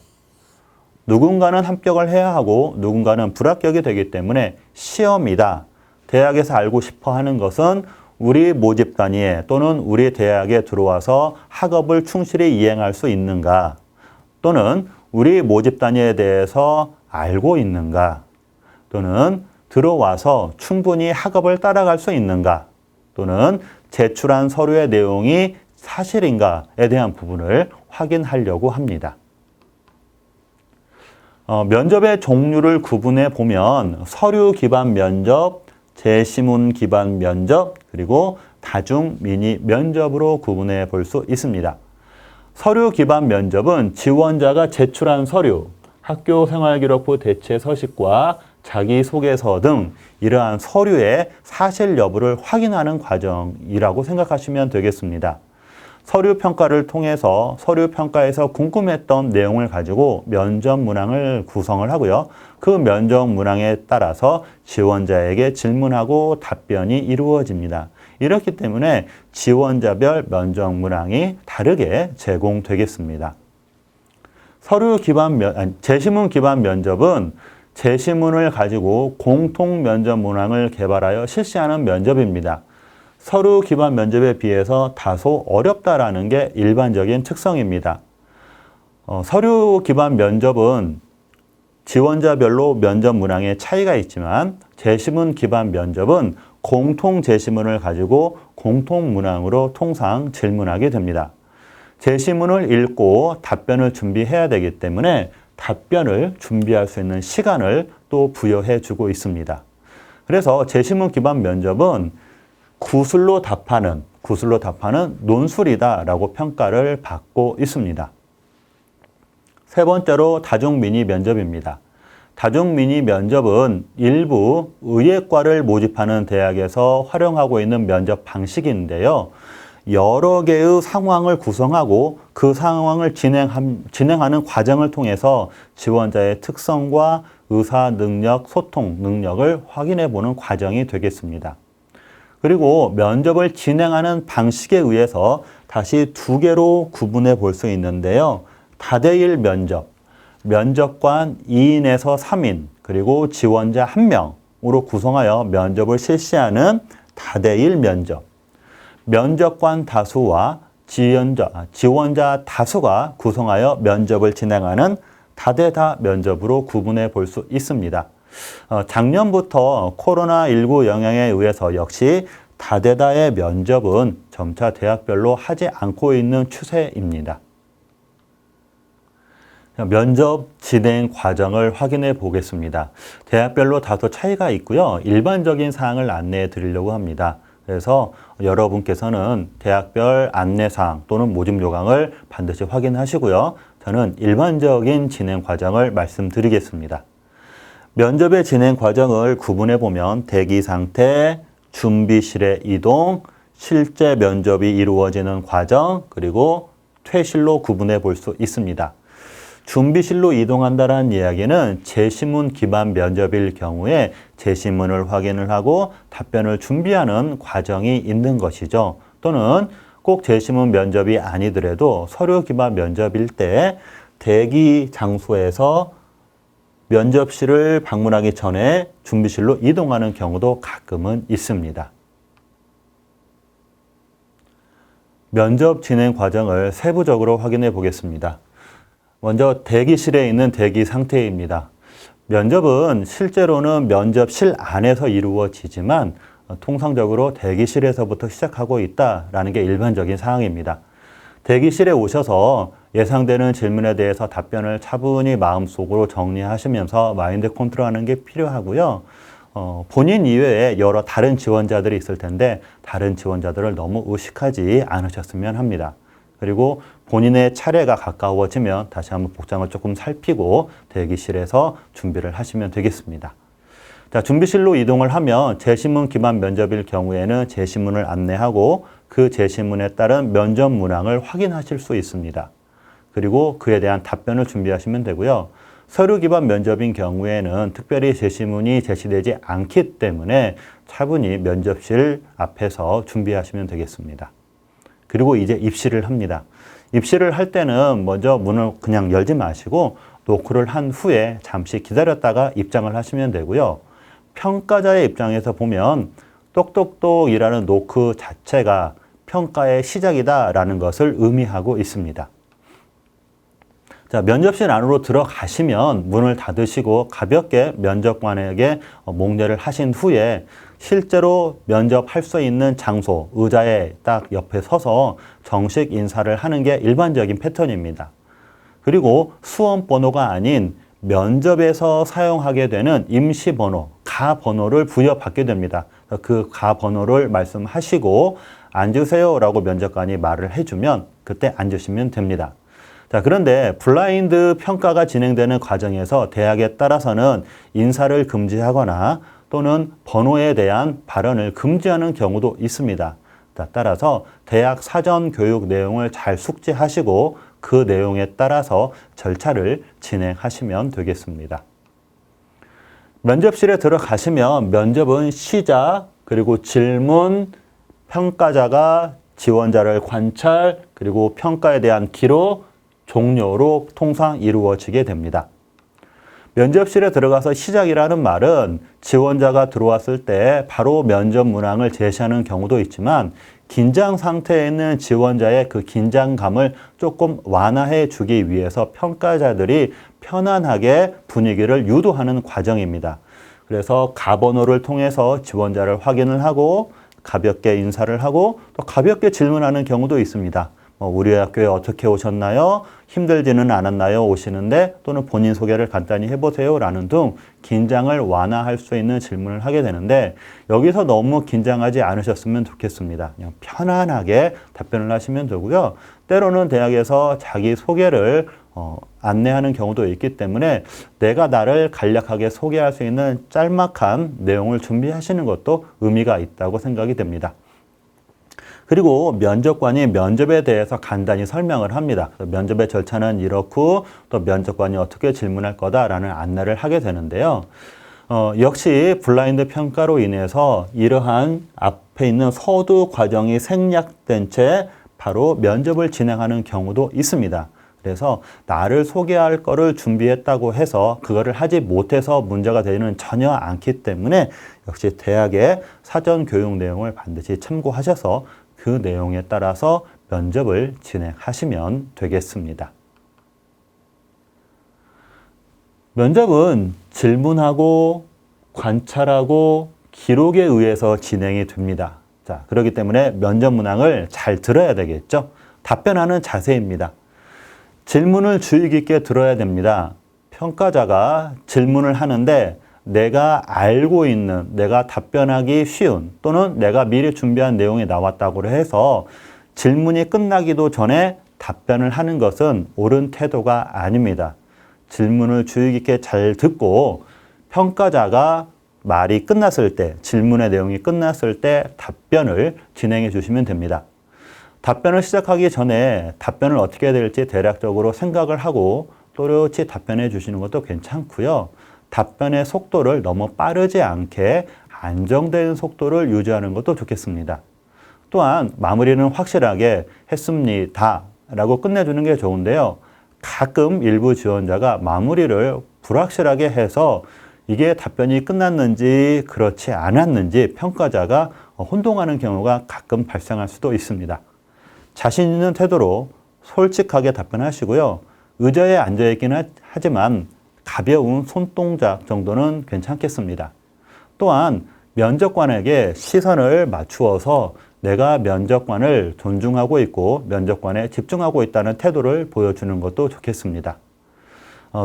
누군가는 합격을 해야 하고 누군가는 불합격이 되기 때문에 시험이다. 대학에서 알고 싶어 하는 것은 우리 모집 단위에 또는 우리 대학에 들어와서 학업을 충실히 이행할 수 있는가, 또는 우리 모집 단위에 대해서 알고 있는가, 또는 들어와서 충분히 학업을 따라갈 수 있는가, 또는 제출한 서류의 내용이 사실인가에 대한 부분을 확인하려고 합니다. 면접의 종류를 구분해 보면 서류 기반 면접, 제시문 기반 면접, 그리고 다중 미니 면접으로 구분해 볼 수 있습니다. 서류 기반 면접은 지원자가 제출한 서류, 학교 생활기록부 대체 서식과 자기소개서 등 이러한 서류의 사실 여부를 확인하는 과정이라고 생각하시면 되겠습니다. 서류 평가를 통해서 서류 평가에서 궁금했던 내용을 가지고 면접 문항을 구성을 하고요. 그 면접 문항에 따라서 지원자에게 질문하고 답변이 이루어집니다. 이렇기 때문에 지원자별 면접 문항이 다르게 제공되겠습니다. 제시문 기반 면접은 제시문을 가지고 공통 면접 문항을 개발하여 실시하는 면접입니다. 서류 기반 면접에 비해서 다소 어렵다라는 게 일반적인 특성입니다. 서류 기반 면접은 지원자별로 면접 문항에 차이가 있지만 제시문 기반 면접은 공통 제시문을 가지고 공통 문항으로 통상 질문하게 됩니다. 제시문을 읽고 답변을 준비해야 되기 때문에 답변을 준비할 수 있는 시간을 또 부여해 주고 있습니다. 그래서 제시문 기반 면접은 구술로 답하는 논술이다라고 평가를 받고 있습니다. 세 번째로 다중 미니 면접입니다. 다중 미니 면접은 일부 의예과를 모집하는 대학에서 활용하고 있는 면접 방식인데요. 여러 개의 상황을 구성하고 그 상황을 진행하는 과정을 통해서 지원자의 특성과 의사 능력, 소통 능력을 확인해 보는 과정이 되겠습니다. 그리고 면접을 진행하는 방식에 의해서 다시 두 개로 구분해 볼 수 있는데요. 다대일 면접, 면접관 2인에서 3인, 그리고 지원자 1명으로 구성하여 면접을 실시하는 다대일 면접. 면접관 다수와 지원자 다수가 구성하여 면접을 진행하는 다대다 면접으로 구분해 볼 수 있습니다. 작년부터 코로나19 영향에 의해서 역시 다대다의 면접은 점차 대학별로 하지 않고 있는 추세입니다. 면접 진행 과정을 확인해 보겠습니다. 대학별로 다소 차이가 있고요. 일반적인 사항을 안내해 드리려고 합니다. 그래서 여러분께서는 대학별 안내사항 또는 모집 요강을 반드시 확인하시고요. 저는 일반적인 진행 과정을 말씀드리겠습니다. 면접의 진행 과정을 구분해 보면 대기 상태, 준비실의 이동, 실제 면접이 이루어지는 과정, 그리고 퇴실로 구분해 볼 수 있습니다. 준비실로 이동한다는 이야기는 제시문 기반 면접일 경우에 제시문을 확인을 하고 답변을 준비하는 과정이 있는 것이죠. 또는 꼭 제시문 면접이 아니더라도 서류 기반 면접일 때 대기 장소에서 면접실을 방문하기 전에 준비실로 이동하는 경우도 가끔은 있습니다. 면접 진행 과정을 세부적으로 확인해 보겠습니다. 먼저 대기실에 있는 대기 상태입니다. 면접은 실제로는 면접실 안에서 이루어지지만 통상적으로 대기실에서부터 시작하고 있다라는 게 일반적인 상황입니다. 대기실에 오셔서 예상되는 질문에 대해서 답변을 차분히 마음속으로 정리하시면서 마인드 컨트롤하는 게 필요하고요. 본인 이외에 여러 다른 지원자들이 있을 텐데 다른 지원자들을 너무 의식하지 않으셨으면 합니다. 그리고 본인의 차례가 가까워지면 다시 한번 복장을 조금 살피고 대기실에서 준비를 하시면 되겠습니다. 자, 준비실로 이동을 하면 제시문 기반 면접일 경우에는 제시문을 안내하고 그 제시문에 따른 면접 문항을 확인하실 수 있습니다. 그리고 그에 대한 답변을 준비하시면 되고요. 서류 기반 면접인 경우에는 특별히 제시문이 제시되지 않기 때문에 차분히 면접실 앞에서 준비하시면 되겠습니다. 그리고 이제 입시를 합니다. 입시를 할 때는 먼저 문을 그냥 열지 마시고 노크를 한 후에 잠시 기다렸다가 입장을 하시면 되고요. 평가자의 입장에서 보면 똑똑똑이라는 노크 자체가 평가의 시작이다라는 것을 의미하고 있습니다. 자, 면접실 안으로 들어가시면 문을 닫으시고 가볍게 면접관에게 목례를 하신 후에 실제로 면접할 수 있는 장소, 의자에 딱 옆에 서서 정식 인사를 하는 게 일반적인 패턴입니다. 그리고 수험 번호가 아닌 면접에서 사용하게 되는 임시번호, 가번호를 부여받게 됩니다. 그 가번호를 말씀하시고 앉으세요라고 면접관이 말을 해주면 그때 앉으시면 됩니다. 자, 그런데 블라인드 평가가 진행되는 과정에서 대학에 따라서는 인사를 금지하거나 또는 번호에 대한 발언을 금지하는 경우도 있습니다. 자, 따라서 대학 사전 교육 내용을 잘 숙지하시고 그 내용에 따라서 절차를 진행하시면 되겠습니다. 면접실에 들어가시면 면접은 시작, 그리고 질문, 평가자가 지원자를 관찰, 그리고 평가에 대한 기록, 종료로 통상 이루어지게 됩니다. 면접실에 들어가서 시작이라는 말은 지원자가 들어왔을 때 바로 면접 문항을 제시하는 경우도 있지만 긴장 상태에 있는 지원자의 그 긴장감을 조금 완화해 주기 위해서 평가자들이 편안하게 분위기를 유도하는 과정입니다. 그래서 가번호를 통해서 지원자를 확인을 하고 가볍게 인사를 하고 또 가볍게 질문하는 경우도 있습니다. 우리 학교에 어떻게 오셨나요? 힘들지는 않았나요? 오시는데 또는 본인 소개를 간단히 해보세요 라는 등 긴장을 완화할 수 있는 질문을 하게 되는데 여기서 너무 긴장하지 않으셨으면 좋겠습니다. 그냥 편안하게 답변을 하시면 되고요. 때로는 대학에서 자기 소개를 안내하는 경우도 있기 때문에 내가 나를 간략하게 소개할 수 있는 짤막한 내용을 준비하시는 것도 의미가 있다고 생각이 됩니다. 그리고 면접관이 면접에 대해서 간단히 설명을 합니다. 면접의 절차는 이렇고 또 면접관이 어떻게 질문할 거다라는 안내를 하게 되는데요. 역시 블라인드 평가로 인해서 이러한 앞에 있는 서두 과정이 생략된 채 바로 면접을 진행하는 경우도 있습니다. 그래서 나를 소개할 거를 준비했다고 해서 그거를 하지 못해서 문제가 되지는 전혀 않기 때문에 역시 대학의 사전 교육 내용을 반드시 참고하셔서 그 내용에 따라서 면접을 진행하시면 되겠습니다. 면접은 질문하고 관찰하고 기록에 의해서 진행이 됩니다. 자, 그렇기 때문에 면접 문항을 잘 들어야 되겠죠. 답변하는 자세입니다. 질문을 주의 깊게 들어야 됩니다. 평가자가 질문을 하는데 내가 알고 있는, 내가 답변하기 쉬운 또는 내가 미리 준비한 내용이 나왔다고 해서 질문이 끝나기도 전에 답변을 하는 것은 옳은 태도가 아닙니다. 질문을 주의 깊게 잘 듣고 평가자가 말이 끝났을 때, 질문의 내용이 끝났을 때 답변을 진행해 주시면 됩니다. 답변을 시작하기 전에 답변을 어떻게 해야 될지 대략적으로 생각을 하고 또렷이 답변해 주시는 것도 괜찮고요. 답변의 속도를 너무 빠르지 않게 안정된 속도를 유지하는 것도 좋겠습니다. 또한 마무리는 확실하게 했습니다 라고 끝내주는 게 좋은데요. 가끔 일부 지원자가 마무리를 불확실하게 해서 이게 답변이 끝났는지 그렇지 않았는지 평가자가 혼동하는 경우가 가끔 발생할 수도 있습니다. 자신 있는 태도로 솔직하게 답변하시고요. 의자에 앉아있기는 하지만 가벼운 손동작 정도는 괜찮겠습니다. 또한 면접관에게 시선을 맞추어서 내가 면접관을 존중하고 있고 면접관에 집중하고 있다는 태도를 보여주는 것도 좋겠습니다.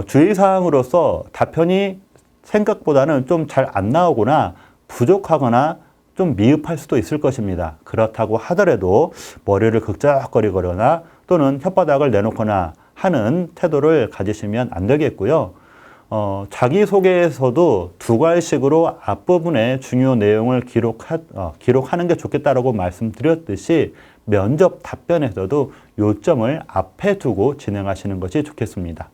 주의사항으로서 답변이 생각보다는 좀 잘 안 나오거나 부족하거나 좀 미흡할 수도 있을 것입니다. 그렇다고 하더라도 머리를 극적거리거나 또는 혓바닥을 내놓거나 하는 태도를 가지시면 안 되겠고요. 자기소개에서도 두 가지식으로 앞부분에 중요 내용을 기록하는 게 좋겠다라고 말씀드렸듯이 면접 답변에서도 요점을 앞에 두고 진행하시는 것이 좋겠습니다.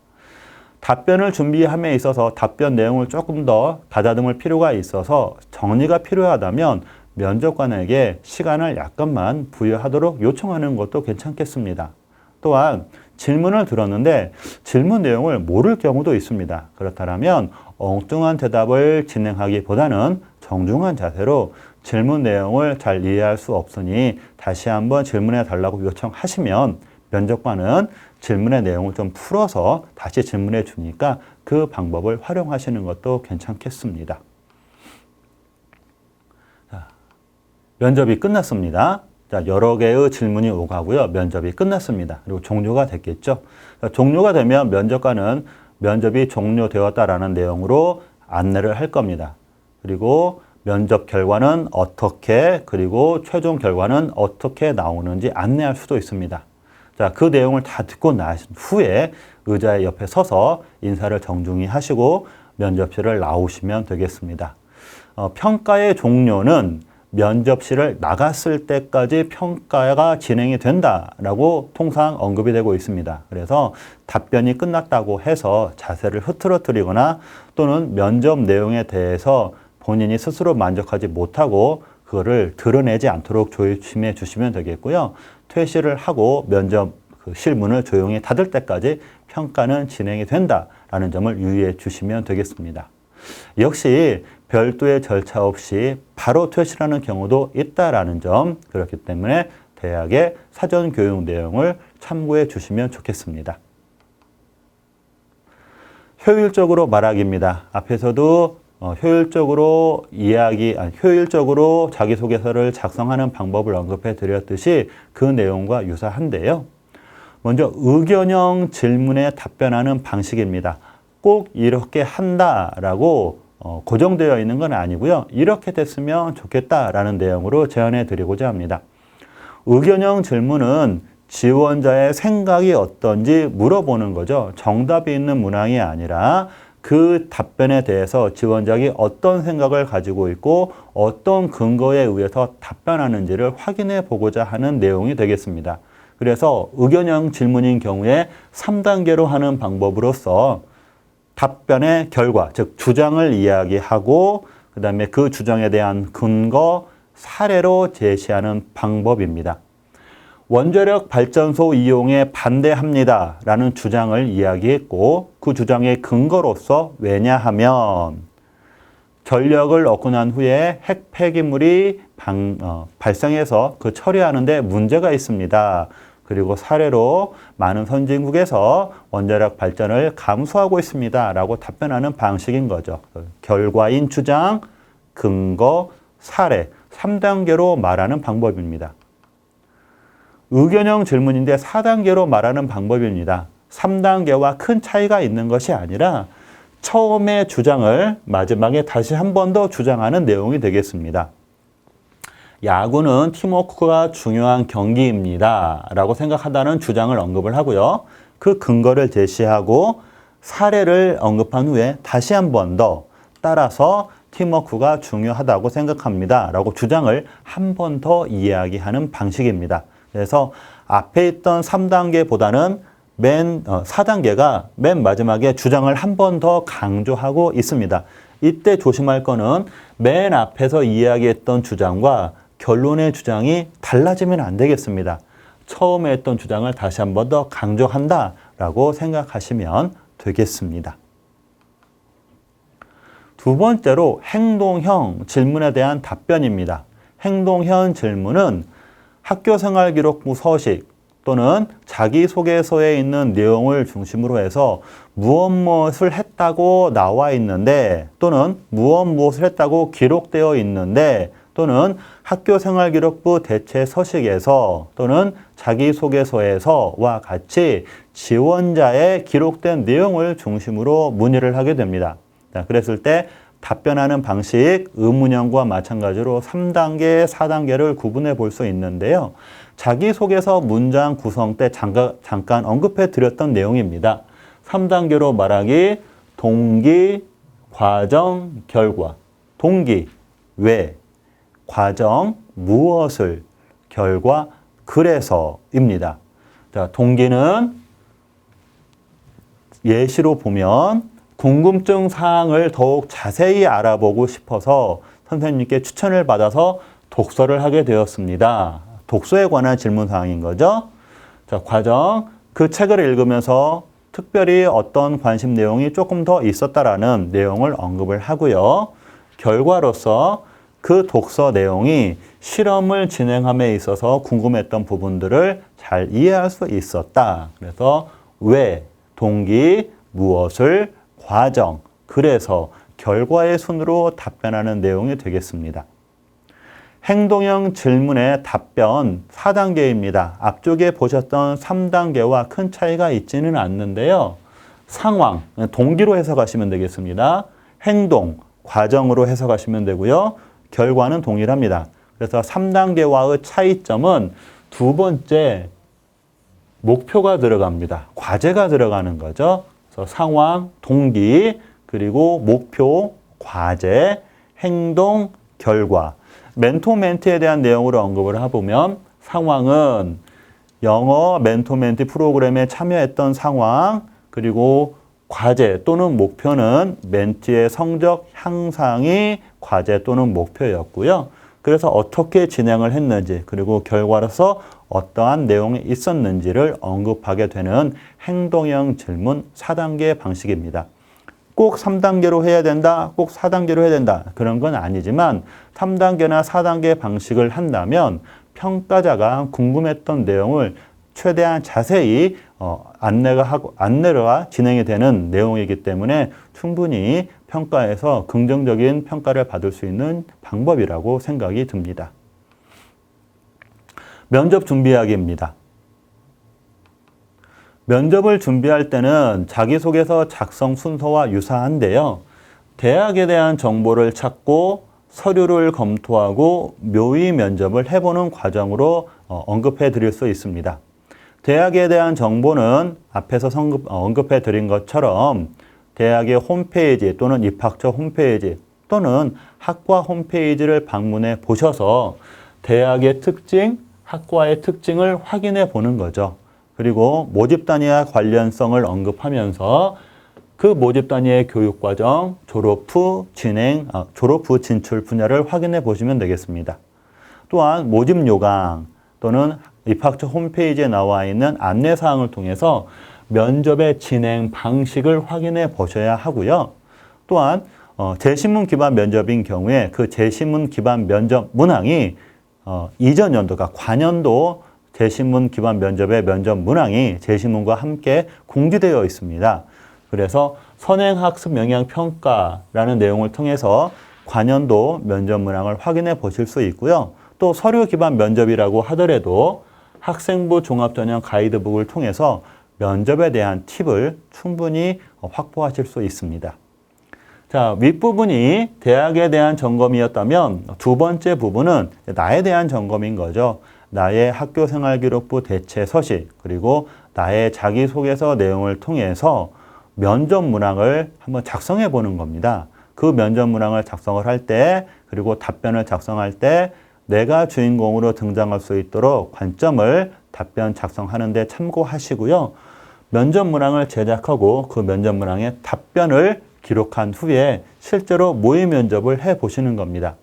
답변을 준비함에 있어서 답변 내용을 조금 더 가다듬을 필요가 있어서 정리가 필요하다면 면접관에게 시간을 약간만 부여하도록 요청하는 것도 괜찮겠습니다. 또한 질문을 들었는데 질문 내용을 모를 경우도 있습니다. 그렇다면 엉뚱한 대답을 진행하기보다는 정중한 자세로 질문 내용을 잘 이해할 수 없으니 다시 한번 질문해 달라고 요청하시면 면접관은 질문의 내용을 좀 풀어서 다시 질문해 주니까 그 방법을 활용하시는 것도 괜찮겠습니다. 자, 면접이 끝났습니다. 자, 여러 개의 질문이 오가고요. 면접이 끝났습니다. 그리고 종료가 됐겠죠. 자, 종료가 되면 면접관은 면접이 종료되었다라는 내용으로 안내를 할 겁니다. 그리고 면접 결과는 어떻게 그리고 최종 결과는 어떻게 나오는지 안내할 수도 있습니다. 자, 그 내용을 다 듣고 나신 후에 의자의 옆에 서서 인사를 정중히 하시고 면접실을 나오시면 되겠습니다. 평가의 종료는 면접실을 나갔을 때까지 평가가 진행이 된다라고 통상 언급이 되고 있습니다. 그래서 답변이 끝났다고 해서 자세를 흐트러뜨리거나 또는 면접 내용에 대해서 본인이 스스로 만족하지 못하고 그거를 드러내지 않도록 조심해 주시면 되겠고요. 퇴실을 하고 면접 실문을 조용히 닫을 때까지 평가는 진행이 된다라는 점을 유의해 주시면 되겠습니다. 역시 별도의 절차 없이 바로 퇴실하는 경우도 있다라는 점, 그렇기 때문에 대학의 사전 교육 내용을 참고해 주시면 좋겠습니다. 효율적으로 말하기입니다. 앞에서도 효율적으로 효율적으로 자기소개서를 작성하는 방법을 언급해 드렸듯이 그 내용과 유사한데요. 먼저 의견형 질문에 답변하는 방식입니다. 꼭 이렇게 한다라고 고정되어 있는 건 아니고요. 이렇게 됐으면 좋겠다라는 내용으로 제안해 드리고자 합니다. 의견형 질문은 지원자의 생각이 어떤지 물어보는 거죠. 정답이 있는 문항이 아니라 그 답변에 대해서 지원자가 어떤 생각을 가지고 있고 어떤 근거에 의해서 답변하는지를 확인해 보고자 하는 내용이 되겠습니다. 그래서 의견형 질문인 경우에 3단계로 하는 방법으로서 답변의 결과, 즉 주장을 이야기하고 그 다음에 그 주장에 대한 근거, 사례로 제시하는 방법입니다. 원자력 발전소 이용에 반대합니다 라는 주장을 이야기했고 그 주장의 근거로서 왜냐하면 전력을 얻고 난 후에 핵 폐기물이 발생해서 그 처리하는 데 문제가 있습니다. 그리고 사례로 많은 선진국에서 원자력 발전을 감수하고 있습니다 라고 답변하는 방식인 거죠. 결과인 주장, 근거, 사례 3단계로 말하는 방법입니다. 의견형 질문인데 4단계로 말하는 방법입니다. 3단계와 큰 차이가 있는 것이 아니라 처음에 주장을 마지막에 다시 한 번 더 주장하는 내용이 되겠습니다. 야구는 팀워크가 중요한 경기입니다 라고 생각한다는 주장을 언급을 하고요. 그 근거를 제시하고 사례를 언급한 후에 다시 한 번 더 따라서 팀워크가 중요하다고 생각합니다 라고 주장을 한 번 더 이야기하는 방식입니다. 그래서 앞에 있던 3단계보다는 4단계가 맨 마지막에 주장을 한 번 더 강조하고 있습니다. 이때 조심할 거는 맨 앞에서 이야기했던 주장과 결론의 주장이 달라지면 안 되겠습니다. 처음에 했던 주장을 다시 한 번 더 강조한다 라고 생각하시면 되겠습니다. 두 번째로 행동형 질문에 대한 답변입니다. 행동형 질문은 학교생활기록부 서식 또는 자기소개서에 있는 내용을 중심으로 해서 무엇을 했다고 나와 있는데 또는 무엇을 했다고 기록되어 있는데 또는 학교생활기록부 대체 서식에서 또는 자기소개서에서와 같이 지원자의 기록된 내용을 중심으로 문의를 하게 됩니다. 자, 그랬을 때 답변하는 방식, 의문형과 마찬가지로 3단계, 4단계를 구분해 볼 수 있는데요. 자기소개서 문장 구성 때 잠깐 언급해 드렸던 내용입니다. 3단계로 말하기, 동기, 과정, 결과. 동기, 왜, 과정, 무엇을, 결과, 그래서입니다. 자, 동기는 예시로 보면 궁금증 사항을 더욱 자세히 알아보고 싶어서 선생님께 추천을 받아서 독서를 하게 되었습니다. 독서에 관한 질문 사항인 거죠. 자, 과정, 그 책을 읽으면서 특별히 어떤 관심 내용이 조금 더 있었다라는 내용을 언급을 하고요. 결과로서 그 독서 내용이 실험을 진행함에 있어서 궁금했던 부분들을 잘 이해할 수 있었다. 그래서 왜, 동기, 무엇을, 과정, 그래서, 결과의 순으로 답변하는 내용이 되겠습니다. 행동형 질문의 답변 4단계입니다. 앞쪽에 보셨던 3단계와 큰 차이가 있지는 않는데요. 상황, 동기로 해석하시면 되겠습니다. 행동, 과정으로 해석하시면 되고요. 결과는 동일합니다. 그래서 3단계와의 차이점은 두 번째 목표가 들어갑니다. 과제가 들어가는 거죠. 그래서 상황, 동기, 그리고 목표, 과제, 행동, 결과. 멘토 멘티에 대한 내용으로 언급을 해보면 상황은 영어 멘토 멘티 프로그램에 참여했던 상황, 그리고 과제 또는 목표는 멘티의 성적 향상이 과제 또는 목표였고요. 그래서 어떻게 진행을 했는지 그리고 결과로서 어떠한 내용이 있었는지를 언급하게 되는 행동형 질문 4단계 방식입니다. 꼭 3단계로 해야 된다, 꼭 4단계로 해야 된다 그런 건 아니지만 3단계나 4단계 방식을 한다면 평가자가 궁금했던 내용을 최대한 자세히 안내가 진행이 되는 내용이기 때문에 충분히 평가에서 긍정적인 평가를 받을 수 있는 방법이라고 생각이 듭니다. 면접 준비하기입니다. 면접을 준비할 때는 자기소개서 작성 순서와 유사한데요. 대학에 대한 정보를 찾고 서류를 검토하고 묘의 면접을 해보는 과정으로 언급해 드릴 수 있습니다. 대학에 대한 정보는 앞에서 언급해 드린 것처럼 대학의 홈페이지 또는 입학처 홈페이지 또는 학과 홈페이지를 방문해 보셔서 대학의 특징, 학과의 특징을 확인해 보는 거죠. 그리고 모집 단위와 관련성을 언급하면서 그 모집 단위의 교육과정, 졸업 후 진출 분야를 확인해 보시면 되겠습니다. 또한 모집 요강 또는 입학처 홈페이지에 나와 있는 안내사항을 통해서 면접의 진행 방식을 확인해 보셔야 하고요. 또한 제시문 기반 면접인 경우에 그 제시문 기반 면접 문항이 이전 연도가 관연도 제시문 기반 면접의 면접 문항이 제시문과 함께 공지되어 있습니다. 그래서 선행학습 영향평가라는 내용을 통해서 관연도 면접 문항을 확인해 보실 수 있고요. 또 서류 기반 면접이라고 하더라도 학생부 종합전형 가이드북을 통해서 면접에 대한 팁을 충분히 확보하실 수 있습니다. 자, 윗부분이 대학에 대한 점검이었다면 두 번째 부분은 나에 대한 점검인 거죠. 나의 학교생활기록부 대체 서식 그리고 나의 자기소개서 내용을 통해서 면접 문항을 한번 작성해 보는 겁니다. 그 면접 문항을 작성을 할 때 그리고 답변을 작성할 때 내가 주인공으로 등장할 수 있도록 관점을 답변 작성하는 데 참고하시고요. 면접 문항을 제작하고 그 면접 문항의 답변을 기록한 후에 실제로 모의 면접을 해 보시는 겁니다.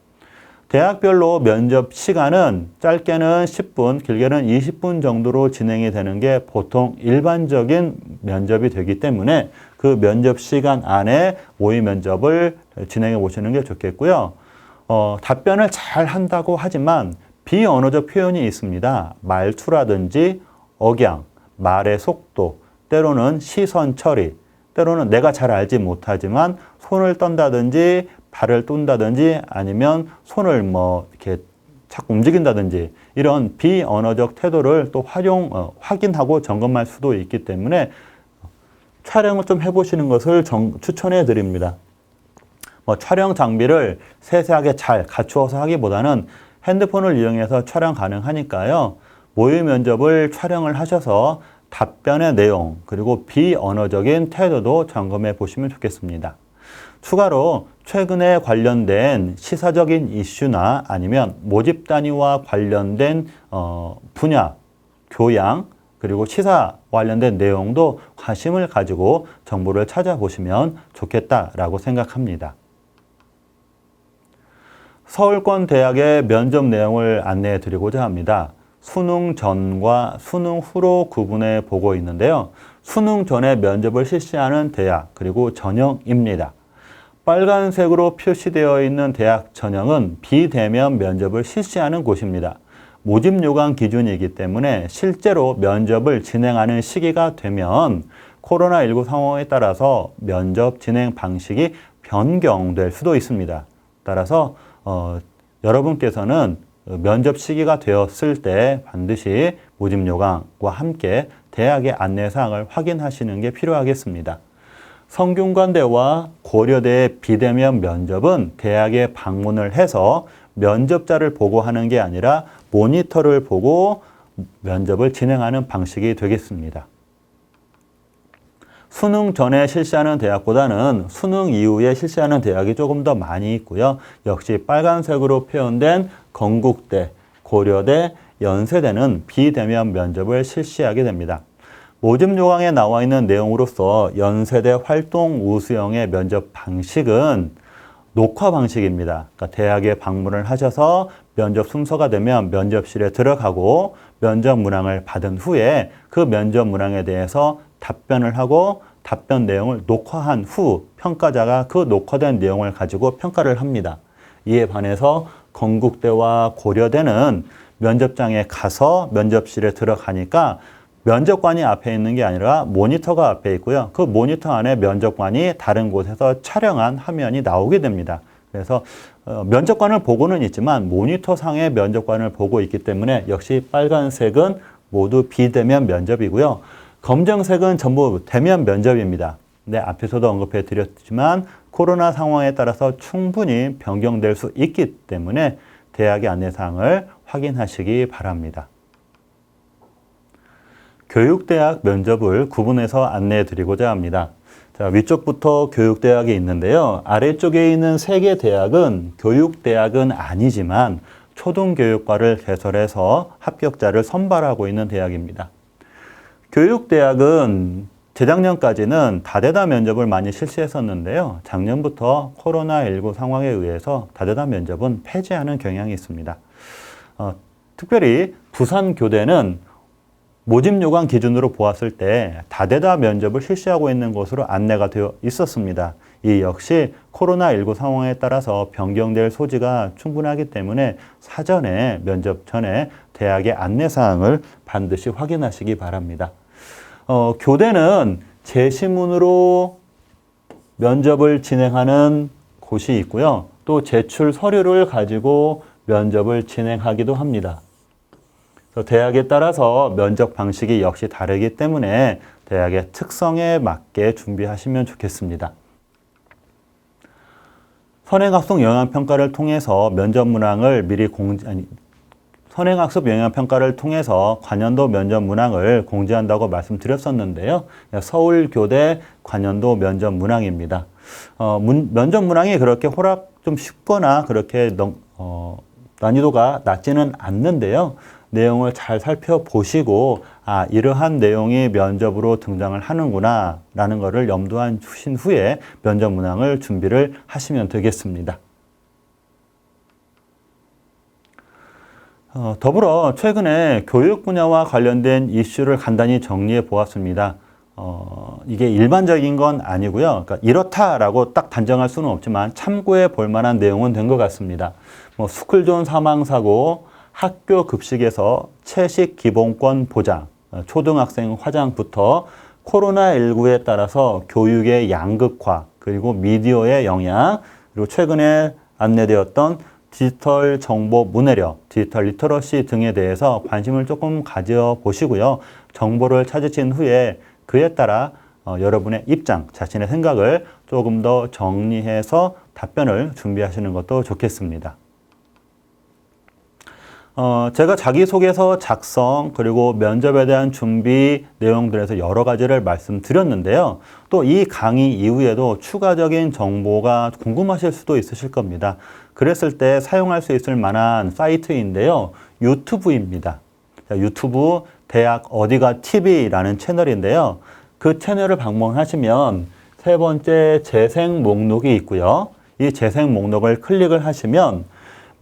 대학별로 면접 시간은 짧게는 10분, 길게는 20분 정도로 진행이 되는 게 보통 일반적인 면접이 되기 때문에 그 면접 시간 안에 모의 면접을 진행해 보시는 게 좋겠고요. 답변을 잘 한다고 하지만 비언어적 표현이 있습니다. 말투라든지 억양, 말의 속도, 때로는 시선 처리, 때로는 내가 잘 알지 못하지만 손을 떤다든지 발을 뚠다든지 아니면 손을 이렇게 자꾸 움직인다든지 이런 비언어적 태도를 또 확인하고 점검할 수도 있기 때문에 촬영을 좀 해보시는 것을 추천해 드립니다. 촬영 장비를 세세하게 잘 갖추어서 하기보다는 핸드폰을 이용해서 촬영 가능하니까요. 모의 면접을 촬영을 하셔서 답변의 내용 그리고 비언어적인 태도도 점검해 보시면 좋겠습니다. 추가로 최근에 관련된 시사적인 이슈나 아니면 모집 단위와 관련된 분야, 교양, 그리고 시사 관련된 내용도 관심을 가지고 정보를 찾아보시면 좋겠다라고 생각합니다. 서울권 대학의 면접 내용을 안내해 드리고자 합니다. 수능 전과 수능 후로 구분해 보고 있는데요. 수능 전에 면접을 실시하는 대학 그리고 전형입니다. 빨간색으로 표시되어 있는 대학 전형은 비대면 면접을 실시하는 곳입니다. 모집 요강 기준이기 때문에 실제로 면접을 진행하는 시기가 되면 코로나19 상황에 따라서 면접 진행 방식이 변경될 수도 있습니다. 따라서 여러분께서는 면접 시기가 되었을 때 반드시 모집 요강과 함께 대학의 안내사항을 확인하시는 게 필요하겠습니다. 성균관대와 고려대의 비대면 면접은 대학에 방문을 해서 면접자를 보고 하는 게 아니라 모니터를 보고 면접을 진행하는 방식이 되겠습니다. 수능 전에 실시하는 대학보다는 수능 이후에 실시하는 대학이 조금 더 많이 있고요. 역시 빨간색으로 표현된 건국대, 고려대, 연세대는 비대면 면접을 실시하게 됩니다. 모집 요강에 나와 있는 내용으로서 연세대 활동 우수형의 면접 방식은 녹화 방식입니다. 그러니까 대학에 방문을 하셔서 면접 순서가 되면 면접실에 들어가고 면접 문항을 받은 후에 그 면접 문항에 대해서 답변을 하고 답변 내용을 녹화한 후 평가자가 그 녹화된 내용을 가지고 평가를 합니다. 이에 반해서 건국대와 고려대는 면접장에 가서 면접실에 들어가니까 면접관이 앞에 있는 게 아니라 모니터가 앞에 있고요. 그 모니터 안에 면접관이 다른 곳에서 촬영한 화면이 나오게 됩니다. 그래서 면접관을 보고는 있지만 모니터상의 면접관을 보고 있기 때문에 역시 빨간색은 모두 비대면 면접이고요. 검정색은 전부 대면 면접입니다. 네, 앞에서도 언급해 드렸지만 코로나 상황에 따라서 충분히 변경될 수 있기 때문에 대학의 안내사항을 확인하시기 바랍니다. 교육대학 면접을 구분해서 안내해 드리고자 합니다. 자, 위쪽부터 교육대학이 있는데요. 아래쪽에 있는 3개 대학은 교육대학은 아니지만 초등교육과를 개설해서 합격자를 선발하고 있는 대학입니다. 교육대학은 재작년까지는 다대다 면접을 많이 실시했었는데요. 작년부터 코로나19 상황에 의해서 다대다 면접은 폐지하는 경향이 있습니다. 특별히 부산교대는 모집 요강 기준으로 보았을 때 다대다 면접을 실시하고 있는 것으로 안내가 되어 있었습니다. 이 역시 코로나19 상황에 따라서 변경될 소지가 충분하기 때문에 사전에 면접 전에 대학의 안내사항을 반드시 확인하시기 바랍니다. 교대는 제시문으로 면접을 진행하는 곳이 있고요. 또 제출 서류를 가지고 면접을 진행하기도 합니다. 대학에 따라서 면접 방식이 역시 다르기 때문에 대학의 특성에 맞게 준비하시면 좋겠습니다. 선행학습 영향평가를 통해서 면접 문항을 미리 선행학습 영향평가를 통해서 관연도 면접 문항을 공지한다고 말씀드렸었는데요. 서울교대 관연도 면접 문항입니다. 면접 문항이 그렇게 좀 쉽거나 그렇게 난이도가 낮지는 않는데요. 내용을 잘 살펴보시고 이러한 내용이 면접으로 등장을 하는구나 라는 것을 염두한 주신 후에 면접 문항을 준비를 하시면 되겠습니다. 더불어 최근에 교육 분야와 관련된 이슈를 간단히 정리해 보았습니다. 이게 일반적인 건 아니고요. 그러니까 이렇다라고 딱 단정할 수는 없지만 참고해 볼 만한 내용은 된 것 같습니다. 스쿨존 사망사고, 학교 급식에서 채식 기본권 보장, 초등학생 화장부터 코로나19에 따라서 교육의 양극화, 그리고 미디어의 영향, 그리고 최근에 안내되었던 디지털 정보 문해력, 디지털 리터러시 등에 대해서 관심을 조금 가져보시고요. 정보를 찾으신 후에 그에 따라 여러분의 입장, 자신의 생각을 조금 더 정리해서 답변을 준비하시는 것도 좋겠습니다. 제가 자기소개서 작성 그리고 면접에 대한 준비 내용들에서 여러 가지를 말씀드렸는데요. 또 이 강의 이후에도 추가적인 정보가 궁금하실 수도 있으실 겁니다. 그랬을 때 사용할 수 있을 만한 사이트인데요. 유튜브입니다. 유튜브 대학 어디가 TV라는 채널인데요. 그 채널을 방문하시면 세 번째 재생 목록이 있고요. 이 재생 목록을 클릭을 하시면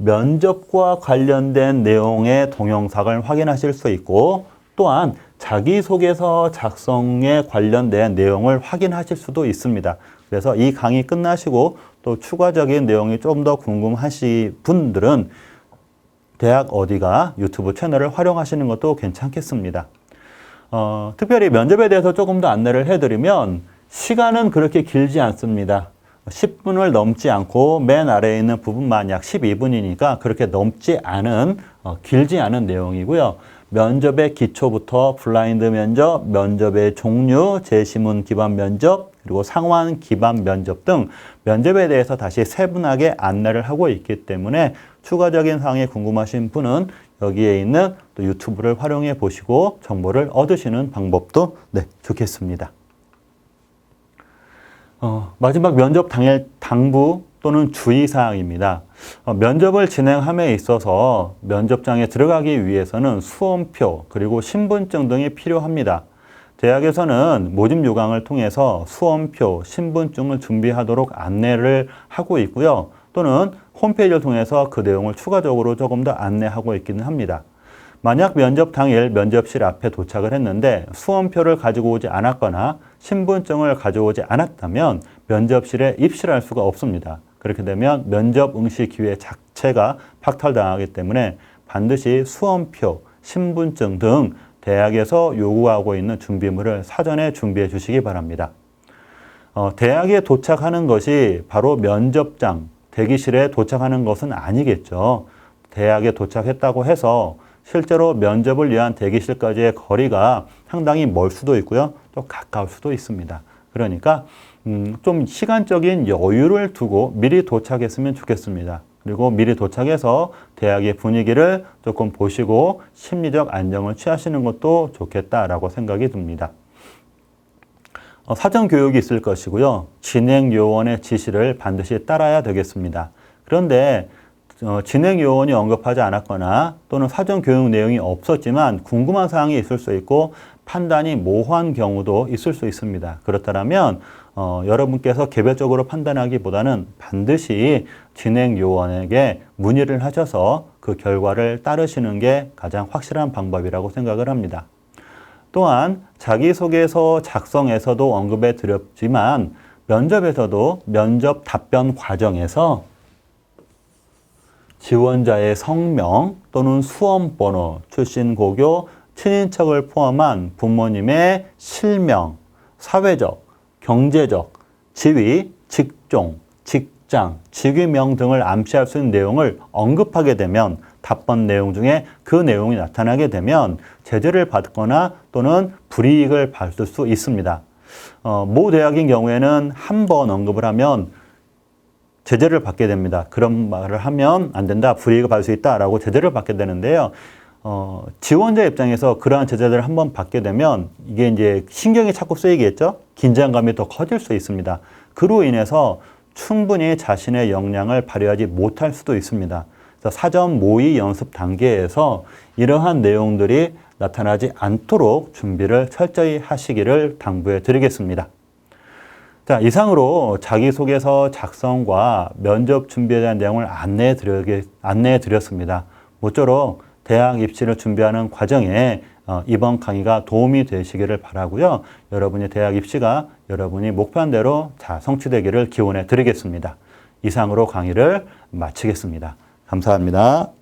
면접과 관련된 내용의 동영상을 확인하실 수 있고 또한 자기소개서 작성에 관련된 내용을 확인하실 수도 있습니다. 그래서 이 강의 끝나시고 또 추가적인 내용이 좀 더 궁금하신 분들은 대학 어디가 유튜브 채널을 활용하시는 것도 괜찮겠습니다. 특별히 면접에 대해서 조금 더 안내를 해드리면 시간은 그렇게 길지 않습니다. 10분을 넘지 않고 맨 아래에 있는 부분만 약 12분이니까 그렇게 넘지 않은 길지 않은 내용이고요. 면접의 기초부터 블라인드 면접, 면접의 종류, 제시문 기반 면접, 그리고 상환 기반 면접 등 면접에 대해서 다시 세분하게 안내를 하고 있기 때문에 추가적인 사항이 궁금하신 분은 여기에 있는 또 유튜브를 활용해 보시고 정보를 얻으시는 방법도 좋겠습니다. 마지막 면접 당일 당부 또는 주의사항입니다. 면접을 진행함에 있어서 면접장에 들어가기 위해서는 수험표 그리고 신분증 등이 필요합니다. 대학에서는 모집 요강을 통해서 수험표, 신분증을 준비하도록 안내를 하고 있고요. 또는 홈페이지를 통해서 그 내용을 추가적으로 조금 더 안내하고 있기는 합니다. 만약 면접 당일 면접실 앞에 도착을 했는데 수험표를 가지고 오지 않았거나 신분증을 가져오지 않았다면 면접실에 입실할 수가 없습니다. 그렇게 되면 면접 응시 기회 자체가 박탈당하기 때문에 반드시 수험표, 신분증 등 대학에서 요구하고 있는 준비물을 사전에 준비해 주시기 바랍니다. 대학에 도착하는 것이 바로 면접장, 대기실에 도착하는 것은 아니겠죠. 대학에 도착했다고 해서 실제로 면접을 위한 대기실까지의 거리가 상당히 멀 수도 있고요. 또 가까울 수도 있습니다. 그러니까 좀 시간적인 여유를 두고 미리 도착했으면 좋겠습니다. 그리고 미리 도착해서 대학의 분위기를 조금 보시고 심리적 안정을 취하시는 것도 좋겠다라고 생각이 듭니다. 사전 교육이 있을 것이고요. 진행 요원의 지시를 반드시 따라야 되겠습니다. 그런데 진행 요원이 언급하지 않았거나 또는 사전 교육 내용이 없었지만 궁금한 사항이 있을 수 있고 판단이 모호한 경우도 있을 수 있습니다. 그렇다면 여러분께서 개별적으로 판단하기보다는 반드시 진행 요원에게 문의를 하셔서 그 결과를 따르시는 게 가장 확실한 방법이라고 생각을 합니다. 또한 자기소개서 작성에서도 언급해 드렸지만 면접에서도 면접 답변 과정에서 지원자의 성명 또는 수험번호, 출신 고교, 친인척을 포함한 부모님의 실명, 사회적, 경제적, 지위, 직종, 직장, 직위명 등을 암시할 수 있는 내용을 언급하게 되면 답변 내용 중에 그 내용이 나타나게 되면 제재를 받거나 또는 불이익을 받을 수 있습니다. 모 대학인 경우에는 한 번 언급을 하면 제재를 받게 됩니다. 그런 말을 하면 안 된다, 불이익을 받을 수 있다라고 제재를 받게 되는데요. 지원자 입장에서 그러한 제재를 한번 받게 되면 이게 이제 신경이 자꾸 쓰이겠죠? 긴장감이 더 커질 수 있습니다. 그로 인해서 충분히 자신의 역량을 발휘하지 못할 수도 있습니다. 그래서 사전 모의 연습 단계에서 이러한 내용들이 나타나지 않도록 준비를 철저히 하시기를 당부해 드리겠습니다. 자, 이상으로 자기소개서 작성과 면접 준비에 대한 내용을 안내해 드렸습니다. 모쪼록 대학 입시를 준비하는 과정에 이번 강의가 도움이 되시기를 바라고요. 여러분의 대학 입시가 여러분이 목표한 대로 잘 성취되기를 기원해 드리겠습니다. 이상으로 강의를 마치겠습니다. 감사합니다.